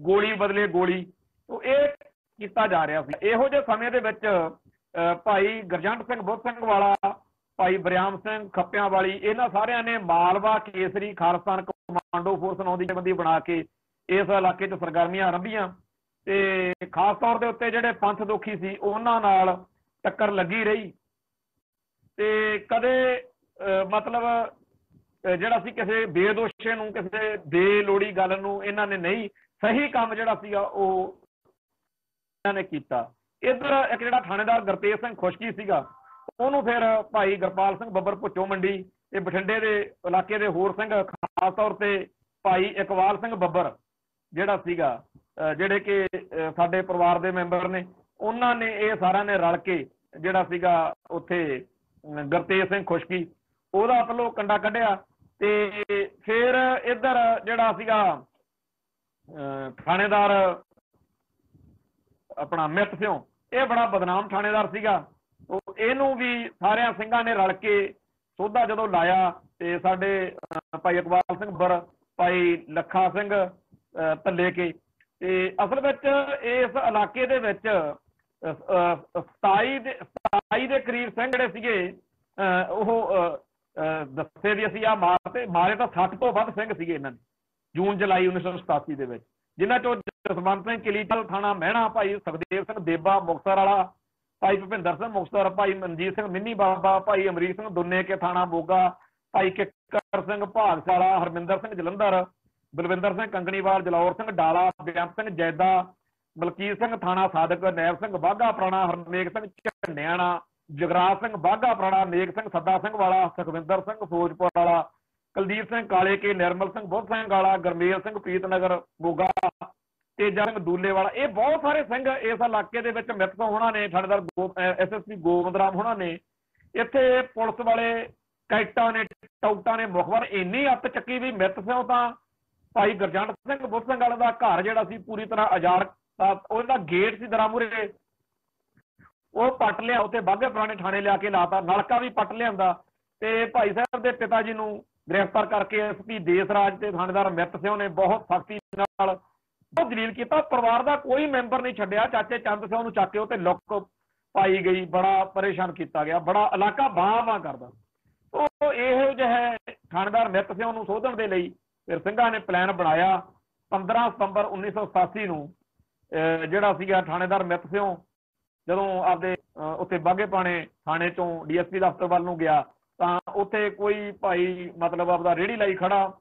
ਗੋਲੀ ਬਦਲੇ ਗੋਲੀ, ਉਹ ਇਹ ਕੀਤਾ ਜਾ ਰਿਹਾ ਸੀ। ਇਹੋ ਜਿਹੇ ਸਮੇਂ ਦੇ ਵਿੱਚ ਭਾਈ ਗਰਜੰਟ ਸਿੰਘ ਬੁੱਧ ਸਿੰਘ ਵਾਲਾ, ਭਾਈ ਬਰਿਆਮ ਸਿੰਘ ਖੱਪਿਆਂ ਵਾਲੀ, ਇਹਨਾਂ ਸਾਰਿਆਂ ਨੇ ਮਾਲਵਾ ਕੇਸਰੀ ਖਾਲਸਤਾਨ ਕਮਾਂਡੋ ਫੋਰਸ ਨਾਂ ਦੀ ਜਥੇਬੰਦੀ ਬਣਾ ਕੇ ਇਸ ਇਲਾਕੇ 'ਚ ਸਰਗਰਮੀਆਂ ਆਰੰਭੀਆਂ। ਤੇ ਖਾਸ ਤੌਰ ਦੇ ਉੱਤੇ ਜਿਹੜੇ ਪੰਥ ਦੋਖੀ ਸੀ ਉਹਨਾਂ ਨਾਲ ਟੱਕਰ ਲੱਗੀ ਰਹੀ। ਤੇ ਕਦੇ ਮਤਲਬ ਜਿਹੜਾ ਸੀ ਕਿਸੇ ਬੇਦੋਸ਼ੇ ਨੂੰ, ਕਿਸੇ ਬੇਲੋੜੀ ਗੱਲ ਨੂੰ ਇਹਨਾਂ ਨੇ ਨਹੀਂ, ਸਹੀ ਕੰਮ ਜਿਹੜਾ ਸੀਗਾ ਉਹ ਇਹਨਾਂ ਨੇ ਕੀਤਾ। ਇੱਧਰ ਇੱਕ ਜਿਹੜਾ ਥਾਣੇਦਾਰ ਗੁਰਤੇਜ ਸਿੰਘ ਖੁਸ਼ਕੀ ਸੀਗਾ, ਉਹਨੂੰ ਫਿਰ ਭਾਈ ਗੁਰਪਾਲ ਸਿੰਘ ਬੱਬਰ ਭੁੱਚੋ ਮੰਡੀ ਤੇ ਬਠਿੰਡੇ ਦੇ ਇਲਾਕੇ ਦੇ ਹੋਰ ਸਿੰਘ, ਖਾਸ ਤੌਰ ਤੇ ਭਾਈ ਇਕਬਾਲ ਸਿੰਘ ਬੱਬਰ ਜਿਹੜਾ ਸੀਗਾ, ਜਿਹੜੇ ਕਿ ਸਾਡੇ ਪਰਿਵਾਰ ਦੇ ਮੈਂਬਰ ਨੇ, ਉਹਨਾਂ ਨੇ ਇਹ ਸਾਰਿਆਂ ਨੇ ਰਲ ਕੇ ਜਿਹੜਾ ਸੀਗਾ ਉੱਥੇ ਗੁਰਤੇਜ ਸਿੰਘ ਖੁਸ਼ਕੀ ਉਹਦਾ ਵੱਲੋਂ ਕੰਡਾ ਕੱਢਿਆ। ਤੇ ਫਿਰ ਇੱਧਰ ਜਿਹੜਾ ਸੀਗਾ ਥਾਣੇਦਾਰ ਆਪਣਾ ਮਿੱਤ ਸਿਉ, ਇਹ ਬੜਾ ਬਦਨਾਮ ਥਾਣੇਦਾਰ ਸੀਗਾ। ਇਹਨੂੰ ਵੀ ਸਾਰਿਆਂ ਸਿੰਘਾਂ ਨੇ ਰਲ ਕੇ ਸੋਧਾ ਜਦੋਂ ਲਾਇਆ, ਤੇ ਸਾਡੇ ਭਾਈ ਇਕਬਾਲ ਸਿੰਘ ਬੱਬਰ, ਭਾਈ ਲੱਖਾ ਸਿੰਘ ਧੱਲੇ ਕੇ, ਤੇ ਅਸਲ ਵਿੱਚ ਇਸ ਇਲਾਕੇ ਦੇ ਵਿੱਚ 27 ਦੇ ਕਰੀਬ ਸਿੰਘ ਜਿਹੜੇ ਸੀਗੇ ਉਹ ਦੱਸੇ ਵੀ ਅਸੀਂ ਮਾਰੇ ਤਾਂ 60 ਤੋਂ ਵੱਧ ਸਿੰਘ ਸੀਗੇ ਇਹਨਾਂ ਨੇ ਜੂਨ ਜੁਲਾਈ 1987 ਦੇ ਵਿੱਚ, ਜਿਨ੍ਹਾਂ ਚੋਂ ਜਸਵੰਤ ਸਿੰਘ ਕਲੀਟਲ ਥਾਣਾ ਮਹਿਣਾ, ਭਾਈ ਸੁਖਦੇਵ ਸਿੰਘ ਦੇਬਾ ਮੁਕਤਸਰ ਵਾਲਾ, ਭਾਈ ਭੁਪਿੰਦਰ ਸਿੰਘ ਮੁਕਤਸਰ, ਭਾਈ ਮਨਜੀਤ ਸਿੰਘ ਮਿੰਨੀ ਬਾਬਾ, ਭਾਈ ਅਮਰੀਕ ਸਿੰਘ ਦੁੰਨੇ ਕੇ ਥਾਣਾ ਮੋਗਾ, ਭਾਈ ਕਿੱਕਰ ਸਿੰਘ ਭਾਗਸ਼ਾਲਾ, ਹਰਮਿੰਦਰ ਸਿੰਘ ਜਲੰਧਰ, ਬਲਵਿੰਦਰ ਸਿੰਘ ਕੰਗਣੀਵਾਲ, ਜਲੌਰ ਸਿੰਘ ਡਾਲਾ, ਬੇਅੰਤ ਸਿੰਘ ਜੈਦਾ, ਮਲਕੀਤ ਸਿੰਘ ਥਾਣਾ ਸਾਦਕ, ਨੈਬ ਸਿੰਘ ਬਾਘਾ ਪੁਰਾਣਾ, ਹਰਨੇਕ ਸਿੰਘ ਝੰਡਿਆਣਾ, ਜਗਰਾਜ ਸਿੰਘ ਬਾਘਾ ਪੁਰਾਣਾ, ਨੇਕ ਸਿੰਘ ਸੱਦਾ ਸਿੰਘ ਵਾਲਾ, ਸੁਖਵਿੰਦਰ ਸਿੰਘ ਫੌਜਪੁਰ ਵਾਲਾ, ਕੁਲਦੀਪ ਸਿੰਘ ਕਾਲੇ ਕੇ, ਨਿਰਮਲ ਸਿੰਘ ਬੁੱਧ ਸਿੰਘ ਵਾਲਾ, ਗਰਮੇਲ ਸਿੰਘ ਪ੍ਰੀਤਨਗਰ ਮੋਗਾ, ਤੇਜਾ ਸਿੰਘ ਦੂਲੇ ਵਾਲਾ, ਇਹ ਬਹੁਤ ਸਾਰੇ ਸਿੰਘ ਇਸ ਇਲਾਕੇ ਦੇ ਵਿੱਚ ਮਿੱਤ ਸਿੰਘ ਹੋਣਾ ਨੇ, ਥਾਣੇਦਾਰ SSP ਗੋਬਿੰਦ ਰਾਮ ਹੋਣਾ ਨੇ, ਇੱਥੇ ਪੁਲਿਸ ਵਾਲੇ ਕੈਟਾਂ ਨੇ, ਟਾਊਟਾਂ ਨੇ ਮੁਖਬਰ ਇੰਨੀ ਅੱਤ ਚੱਕੀ ਵੀ ਮਿੱਤ ਸਿੰਘ ਤਾਂ ਭਾਈ ਗਰਜੰਟ ਸਿੰਘ ਬੁੱਧ ਸਿੰਘ ਵਾਲੇ ਦਾ ਘਰ ਜਿਹੜਾ ਸੀ ਪੂਰੀ ਤਰ੍ਹਾਂ ਉਜਾੜ, ਉਹਦਾ ਗੇਟ ਸੀ ਦਰਾਂ ਮੂਹਰੇ, ਉਹ ਪੱਟ ਲਿਆ, ਉੱਥੇ ਬਾਘੇ ਪੁਰਾਣੇ ਥਾਣੇ ਲਿਆ ਕੇ ਲਾਤਾ, ਨਲਕਾ ਵੀ ਪੱਟ ਲਿਆਂਦਾ। ਤੇ ਭਾਈ ਸਾਹਿਬ ਦੇ ਪਿਤਾ ਜੀ ਨੂੰ ਗ੍ਰਿਫਤਾਰ ਕਰਕੇ SP ਦੇਸ ਰਾਜ ਤੇ ਥਾਣੇਦਾਰ ਮਿੱਤ ਸਿੰਘ ਨੇ ਬਹੁਤ ਸਖਤੀ ਨਾਲ ਬਹੁਤ ਜਲੀਲ ਕੀਤਾ। ਪਰਿਵਾਰ ਦਾ ਕੋਈ ਮੈਂਬਰ ਨਹੀਂ ਛੱਡਿਆ। ਚਾਚੇ ਚੰਦ ਸਿੰਘ ਨੂੰ ਚੱਕ ਕੇ ਉਹ ਤੇ ਲੁੱਕ ਪਾਈ ਗਈ, ਬੜਾ ਪਰੇਸ਼ਾਨ ਕੀਤਾ ਗਿਆ, ਬੜਾ ਇਲਾਕਾ ਬਾਹ ਕਰਦਾ। ਉਹ ਇਹੋ ਜਿਹੇ ਥਾਣੇਦਾਰ ਮਿੱਤ ਸਿੰਘ ਨੂੰ ਸੋਧਣ ਦੇ ਲਈ ਫਿਰ ਸਿੰਘਾਂ ਨੇ ਪਲਾਨ ਬਣਾਇਆ। 15 ਸਤੰਬਰ 1987 ਨੂੰ ਜਿਹੜਾ ਸੀਗਾ ਥਾਣੇਦਾਰ ਮਿੱਤ ਸਿੰਘ ਜਦੋਂ ਆਪਦੇ ਉੱਥੇ ਬਾਘੇ ਪੁਰਾਣੇ ਥਾਣੇ ਚੋਂ DSP ਦਫ਼ਤਰ ਵੱਲ ਨੂੰ ਗਿਆ ਤਾਂ ਉੱਥੇ ਕੋਈ ਭਾਈ ਮਤਲਬ ਆਪਦਾ ਰੇਹੜੀ ਲਾਈ ਖੜਾ,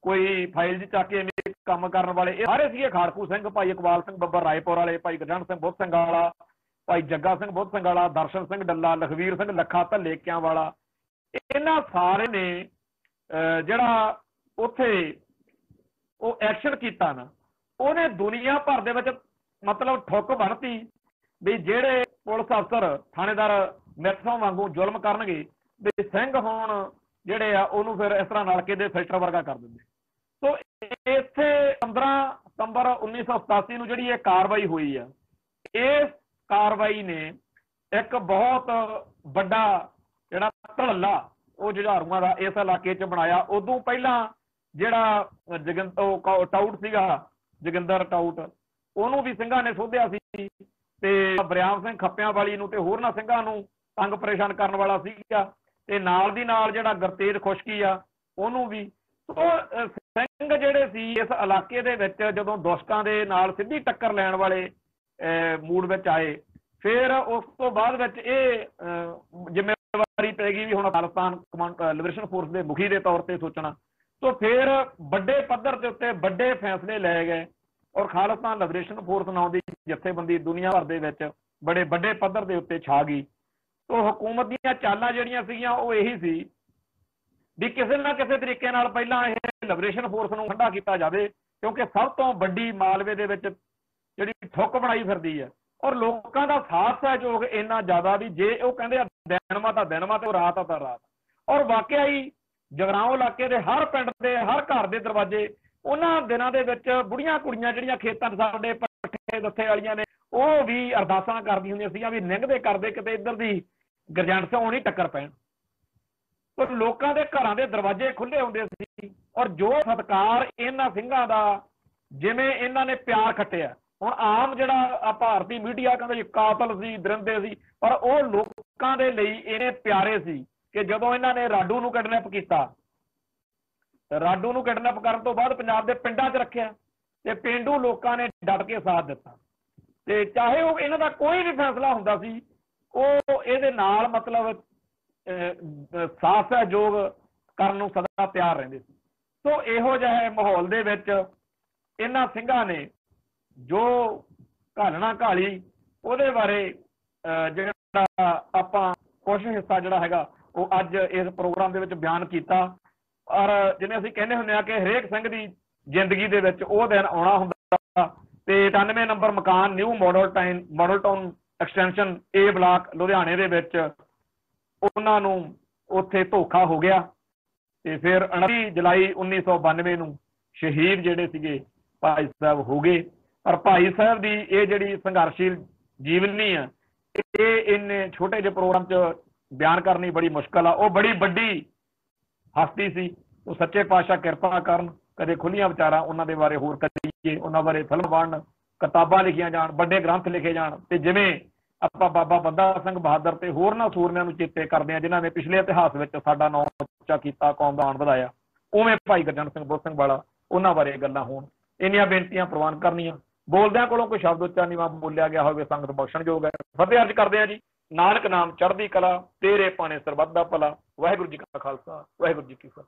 ਕੋਈ ਫਾਈਲ ਜੀ ਚੱਕ ਕੇ ਕੰਮ ਕਰਨ ਵਾਲੇ, ਇਹ ਸਾਰੇ ਸੀਗੇ ਖਾੜਕੂ ਸਿੰਘ, ਭਾਈ ਇਕਬਾਲ ਸਿੰਘ ਬੱਬਰ ਰਾਏਪੁਰ ਵਾਲੇ, ਭਾਈ ਗਰਜੰਟ ਸਿੰਘ ਬੁੱਧ ਸਿੰਘ ਵਾਲਾ, ਭਾਈ ਜੱਗਾ ਸਿੰਘ ਬੁੱਧ ਸਿੰਘ ਵਾਲਾ, ਦਰਸ਼ਨ ਸਿੰਘ ਡੱਲਾ, ਲਖਵੀਰ ਸਿੰਘ ਲੱਖਾ ਧੱਲੇਕਿਆਂ ਵਾਲਾ। ਇਹਨਾਂ ਸਾਰੇ ਨੇ ਜਿਹੜਾ ਉੱਥੇ ਉਹ ਐਕਸ਼ਨ ਕੀਤਾ ਨਾ, ਉਹਨੇ ਦੁਨੀਆ ਭਰ ਦੇ ਵਿੱਚ ਮਤਲਬ ਠੁੱਕ ਬਣਤੀ ਵੀ ਜਿਹੜੇ ਪੁਲਿਸ ਅਫਸਰ ਥਾਣੇਦਾਰ ਮਿੱਤ ਸਿੰਘ ਵਾਂਗੂ ਜ਼ੁਲਮ ਕਰਨਗੇ ਵੀ ਸਿੰਘ ਹੋਣ ਜਿਹੜੇ ਆ ਉਹਨੂੰ ਫਿਰ ਇਸ ਤਰ੍ਹਾਂ ਨਲਕੇ ਦੇ ਫਿਲਟਰ ਵਰਗਾ ਕਰ ਦਿੰਦੇ। ਸੋ ਇੱਥੇ 15 ਸਤੰਬਰ 1987 ਨੂੰ ਜਿਹੜੀ ਇਹ ਕਾਰਵਾਈ ਹੋਈ ਆ, ਇਸ ਕਾਰਵਾਈ ਨੇ ਇੱਕ ਬਹੁਤ ਵੱਡਾ ਜਿਹੜਾ ਧੜੱਲਾ ਉਹ ਜੁਝਾਰੂਆਂ ਦਾ ਇਸ ਇਲਾਕੇ 'ਚ ਬਣਾਇਆ। ਉਦੋਂ ਪਹਿਲਾਂ ਜਿਹੜਾ ਟਾਊਟ ਸੀਗਾ ਜੋਗਿੰਦਰ ਟਾਊਟ, ਉਹਨੂੰ ਵੀ ਸਿੰਘਾਂ ਨੇ ਸੋਧਿਆ ਸੀ, ਤੇ ਬਰਿਆਮ ਸਿੰਘ ਖੱਪਿਆਂ ਵਾਲੀ ਨੂੰ ਤੇ ਹੋਰਨਾਂ ਸਿੰਘਾਂ ਨੂੰ ਤੰਗ ਪਰੇਸ਼ਾਨ ਕਰਨ ਵਾਲਾ ਸੀਗਾ, ਤੇ ਨਾਲ ਦੀ ਨਾਲ ਜਿਹੜਾ ਗੁਰਤੇਜ ਖੁਸ਼ਕੀ ਆ ਉਹਨੂੰ ਵੀ। ਉਹ ਸਿੰਘ ਜਿਹੜੇ ਸੀ ਇਸ ਇਲਾਕੇ ਦੇ ਵਿੱਚ ਜਦੋਂ ਦੁਸ਼ਟਾਂ ਦੇ ਨਾਲ ਸਿੱਧੀ ਟੱਕਰ ਲੈਣ ਵਾਲੇ ਮੂਡ ਵਿੱਚ ਆਏ, ਫਿਰ ਉਸ ਤੋਂ ਬਾਅਦ ਵਿੱਚ ਇਹ ਜ਼ਿੰਮੇਵਾਰੀ ਪੈ ਗਈ ਵੀ ਹੁਣ ਖਾਲਿਸਤਾਨ ਲਿਬਰੇਸ਼ਨ ਫੋਰਸ ਦੇ ਮੁਖੀ ਦੇ ਤੌਰ ਤੇ ਸੋਚਣਾ। ਸੋ ਫਿਰ ਵੱਡੇ ਪੱਧਰ ਦੇ ਉੱਤੇ ਵੱਡੇ ਫੈਸਲੇ ਲਏ ਗਏ ਔਰ ਖਾਲਿਸਤਾਨ ਲਿਬਰੇਸ਼ਨ ਫੋਰਸ ਨਾਂ ਦੀ ਜਥੇਬੰਦੀ ਦੁਨੀਆ ਭਰ ਦੇ ਵਿੱਚ ਬੜੇ ਵੱਡੇ ਪੱਧਰ ਦੇ ਉੱਤੇ ਛਾ ਗਈ। ਸੋ ਹਕੂਮਤ ਦੀਆਂ ਚਾਲਾਂ ਜਿਹੜੀਆਂ ਸੀਗੀਆਂ ਉਹ ਇਹੀ ਸੀ ਵੀ ਕਿਸੇ ਨਾ ਕਿਸੇ ਤਰੀਕੇ ਨਾਲ ਪਹਿਲਾਂ ਇਹ ਲਿਬਰੇਸ਼ਨ ਫੋਰਸ ਨੂੰ ਠੰਡਾ ਕੀਤਾ ਜਾਵੇ, ਕਿਉਂਕਿ ਸਭ ਤੋਂ ਵੱਡੀ ਮਾਲਵੇ ਦੇ ਵਿੱਚ ਜਿਹੜੀ ਠੁੱਕ ਬਣਾਈ ਫਿਰਦੀ ਹੈ ਔਰ ਲੋਕਾਂ ਦਾ ਸਾਥ ਸਹਿਯੋਗ ਇੰਨਾ ਜ਼ਿਆਦਾ ਵੀ ਜੇ ਉਹ ਕਹਿੰਦੇ ਆ ਦਿਨ ਮਾ ਤਾਂ ਦਿਨ ਮਾ ਤੇ ਰਾਤ ਆ ਤਾਂ ਰਾਤ। ਔਰ ਵਾਕਿਆ ਹੀ ਜਗਰਾਓਂ ਇਲਾਕੇ ਦੇ ਹਰ ਪਿੰਡ ਦੇ ਹਰ ਘਰ ਦੇ ਦਰਵਾਜ਼ੇ ਉਹਨਾਂ ਦਿਨਾਂ ਦੇ ਵਿੱਚ ਬੁੜੀਆਂ ਕੁੜੀਆਂ ਜਿਹੜੀਆਂ ਖੇਤਾਂ 'ਚ ਸਾਡੇ ਪੱਠੇ ਦੱਥੇ ਵਾਲੀਆਂ ਨੇ ਉਹ ਵੀ ਅਰਦਾਸਾਂ ਕਰਦੀਆਂ ਹੁੰਦੀਆਂ ਸੀਗੀਆਂ ਵੀ ਨਿੰਗਦੇ ਕਰਦੇ ਕਿਤੇ ਇੱਧਰ ਦੀ ਗਰਜੰਟ ਸਿੰਘ ਨਹੀਂ ਟੱਕਰ ਪੈਣ। ਪਰ ਲੋਕਾਂ ਦੇ ਘਰਾਂ ਦੇ ਦਰਵਾਜ਼ੇ ਖੁੱਲੇ ਹੁੰਦੇ ਸੀ ਔਰ ਜੋ ਸਤਿਕਾਰ ਇਹਨਾਂ ਸਿੰਘਾਂ ਦਾ ਜਿਵੇਂ ਇਹਨਾਂ ਨੇ ਪਿਆਰ ਖੱਟਿਆ। ਹੁਣ ਆਮ ਜਿਹੜਾ ਆ ਭਾਰਤੀ ਮੀਡੀਆ ਕਹਿੰਦਾ ਜੀ ਕਾਤਲ ਸੀ ਦਰਿੰਦੇ ਸੀ, ਪਰ ਉਹ ਲੋਕਾਂ ਦੇ ਲਈ ਇਹਨੇ ਪਿਆਰੇ ਸੀ ਕਿ ਜਦੋਂ ਇਹਨਾਂ ਨੇ ਰਾਡੂ ਨੂੰ ਕਿਡਨੈਪ ਕੀਤਾ, ਰਾਡੂ ਨੂੰ ਕਿਡਨੈਪ ਕਰਨ ਤੋਂ ਬਾਅਦ ਪੰਜਾਬ ਦੇ ਪਿੰਡਾਂ 'ਚ ਰੱਖਿਆ ਤੇ ਪੇਂਡੂ ਲੋਕਾਂ ਨੇ ਡਟ ਕੇ ਸਾਥ ਦਿੱਤਾ ਤੇ ਚਾਹੇ ਉਹ ਇਹਨਾਂ ਦਾ ਕੋਈ ਵੀ ਫੈਸਲਾ ਹੁੰਦਾ ਸੀ ਉਹ ਇਹਦੇ ਨਾਲ ਮਤਲਬ ਸਾਥ ਸਹਿਯੋਗ ਕਰਨ ਨੂੰ ਸਦਾ ਤਿਆਰ ਰਹਿੰਦੇ ਸੀ। ਸੋ ਇਹੋ ਜਿਹੇ ਮਾਹੌਲ ਦੇ ਵਿੱਚ ਇਹਨਾਂ ਸਿੰਘਾਂ ਨੇ ਜੋ ਘਾਲਣਾ ਘਾਲੀ ਉਹਦੇ ਬਾਰੇ ਜਿਹੜਾ ਆਪਾਂ ਕੁਛ ਹਿੱਸਾ ਜਿਹੜਾ ਹੈਗਾ ਉਹ ਅੱਜ ਇਸ ਪ੍ਰੋਗਰਾਮ ਦੇ ਵਿੱਚ ਬਿਆਨ ਕੀਤਾ। ਔਰ ਜਿਵੇਂ ਅਸੀਂ ਕਹਿੰਦੇ ਹੁੰਦੇ ਆ ਕਿ ਹਰੇਕ ਸਿੰਘ ਦੀ ਜ਼ਿੰਦਗੀ ਦੇ ਵਿੱਚ ਉਹ ਦਿਨ ਆਉਣਾ ਹੁੰਦਾ ਤੇ 98 ਨੰਬਰ ਮਕਾਨ ਨਿਊ ਮਾਡਲ ਟਾਊਨ ਐਕਸਟੈਂਸ਼ਨ ਏ ਬਲਾਕ ਲੁਧਿਆਣੇ ਦੇ ਵਿੱਚ ਉਹਨਾਂ ਨੂੰ ਉੱਥੇ ਧੋਖਾ ਹੋ ਗਿਆ ਤੇ ਫਿਰ 29 ਜੁਲਾਈ 1992 ਨੂੰ ਸ਼ਹੀਦ ਜਿਹੜੇ ਸੀਗੇ ਭਾਈ ਸਾਹਿਬ ਹੋ ਗਏ। ਪਰ ਭਾਈ ਸਾਹਿਬ ਦੀ ਇਹ ਜਿਹੜੀ ਸੰਘਰਸ਼ੀਲ ਜੀਵਨੀ ਆ ਇਹ ਇੰਨੇ ਛੋਟੇ ਜਿਹੇ ਪ੍ਰੋਗਰਾਮ 'ਚ ਬਿਆਨ ਕਰਨੀ ਬੜੀ ਮੁਸ਼ਕਲ ਆ। ਉਹ ਬੜੀ ਵੱਡੀ ਹਸਤੀ ਸੀ। ਉਹ ਸੱਚੇ ਪਾਤਸ਼ਾਹ ਕਿਰਪਾ ਕਰਨ ਕਦੇ ਖੁੱਲੀਆਂ ਵਿਚਾਰਾਂ ਉਹਨਾਂ ਦੇ ਬਾਰੇ ਹੋਰ ਕਰੀਏ, ਉਹਨਾਂ ਬਾਰੇ ਫਿਲਮ ਬਣਨ, ਕਿਤਾਬਾਂ ਲਿਖੀਆਂ ਜਾਣ, ਵੱਡੇ ਗ੍ਰੰਥ ਲਿਖੇ ਜਾਣ ਤੇ ਜਿਵੇਂ ਆਪਾਂ ਬਾਬਾ ਬੰਦਾ ਸਿੰਘ ਬਹਾਦਰ ਤੇ ਹੋਰਨਾਂ ਸੂਰਮਿਆਂ ਨੂੰ ਚੇਤੇ ਕਰਦੇ ਹਾਂ ਜਿਨ੍ਹਾਂ ਨੇ ਪਿਛਲੇ ਇਤਿਹਾਸ ਵਿੱਚ ਸਾਡਾ ਨਾਮ ਉੱਚਾ ਕੀਤਾ, ਕੌਮ ਦਾ ਮਾਣ ਵਧਾਇਆ, ਉਵੇਂ ਭਾਈ ਗੁਰਜੰਟ ਸਿੰਘ ਬੁੱਧ ਸਿੰਘ ਵਾਲਾ ਉਹਨਾਂ ਬਾਰੇ ਗੱਲਾਂ ਹੋਣ। ਇੰਨੀਆਂ ਬੇਨਤੀਆਂ ਪ੍ਰਵਾਨ ਕਰਨੀਆਂ। ਬੋਲਦਿਆਂ ਕੋਲੋਂ ਕੋਈ ਸ਼ਬਦ ਉੱਚਾ ਨੀਵਾਂ ਬੋਲਿਆ ਗਿਆ ਹੋਵੇ ਸੰਗਤ ਬਖਸ਼ਣਯੋਗ ਹੈ। ਫਤਿਹ ਅਰਜ਼ ਕਰਦੇ ਹਾਂ ਜੀ। ਨਾਨਕ ਨਾਮ ਚੜ੍ਹਦੀ ਕਲਾ, ਤੇਰੇ ਪਾਣੇ ਸਰਬੱਤ ਦਾ ਭਲਾ। ਵਾਹਿਗੁਰੂ ਜੀ ਕਾ ਖਾਲਸਾ, ਵਾਹਿਗੁਰੂ ਜੀ ਕੀ ਫਤਿਹ।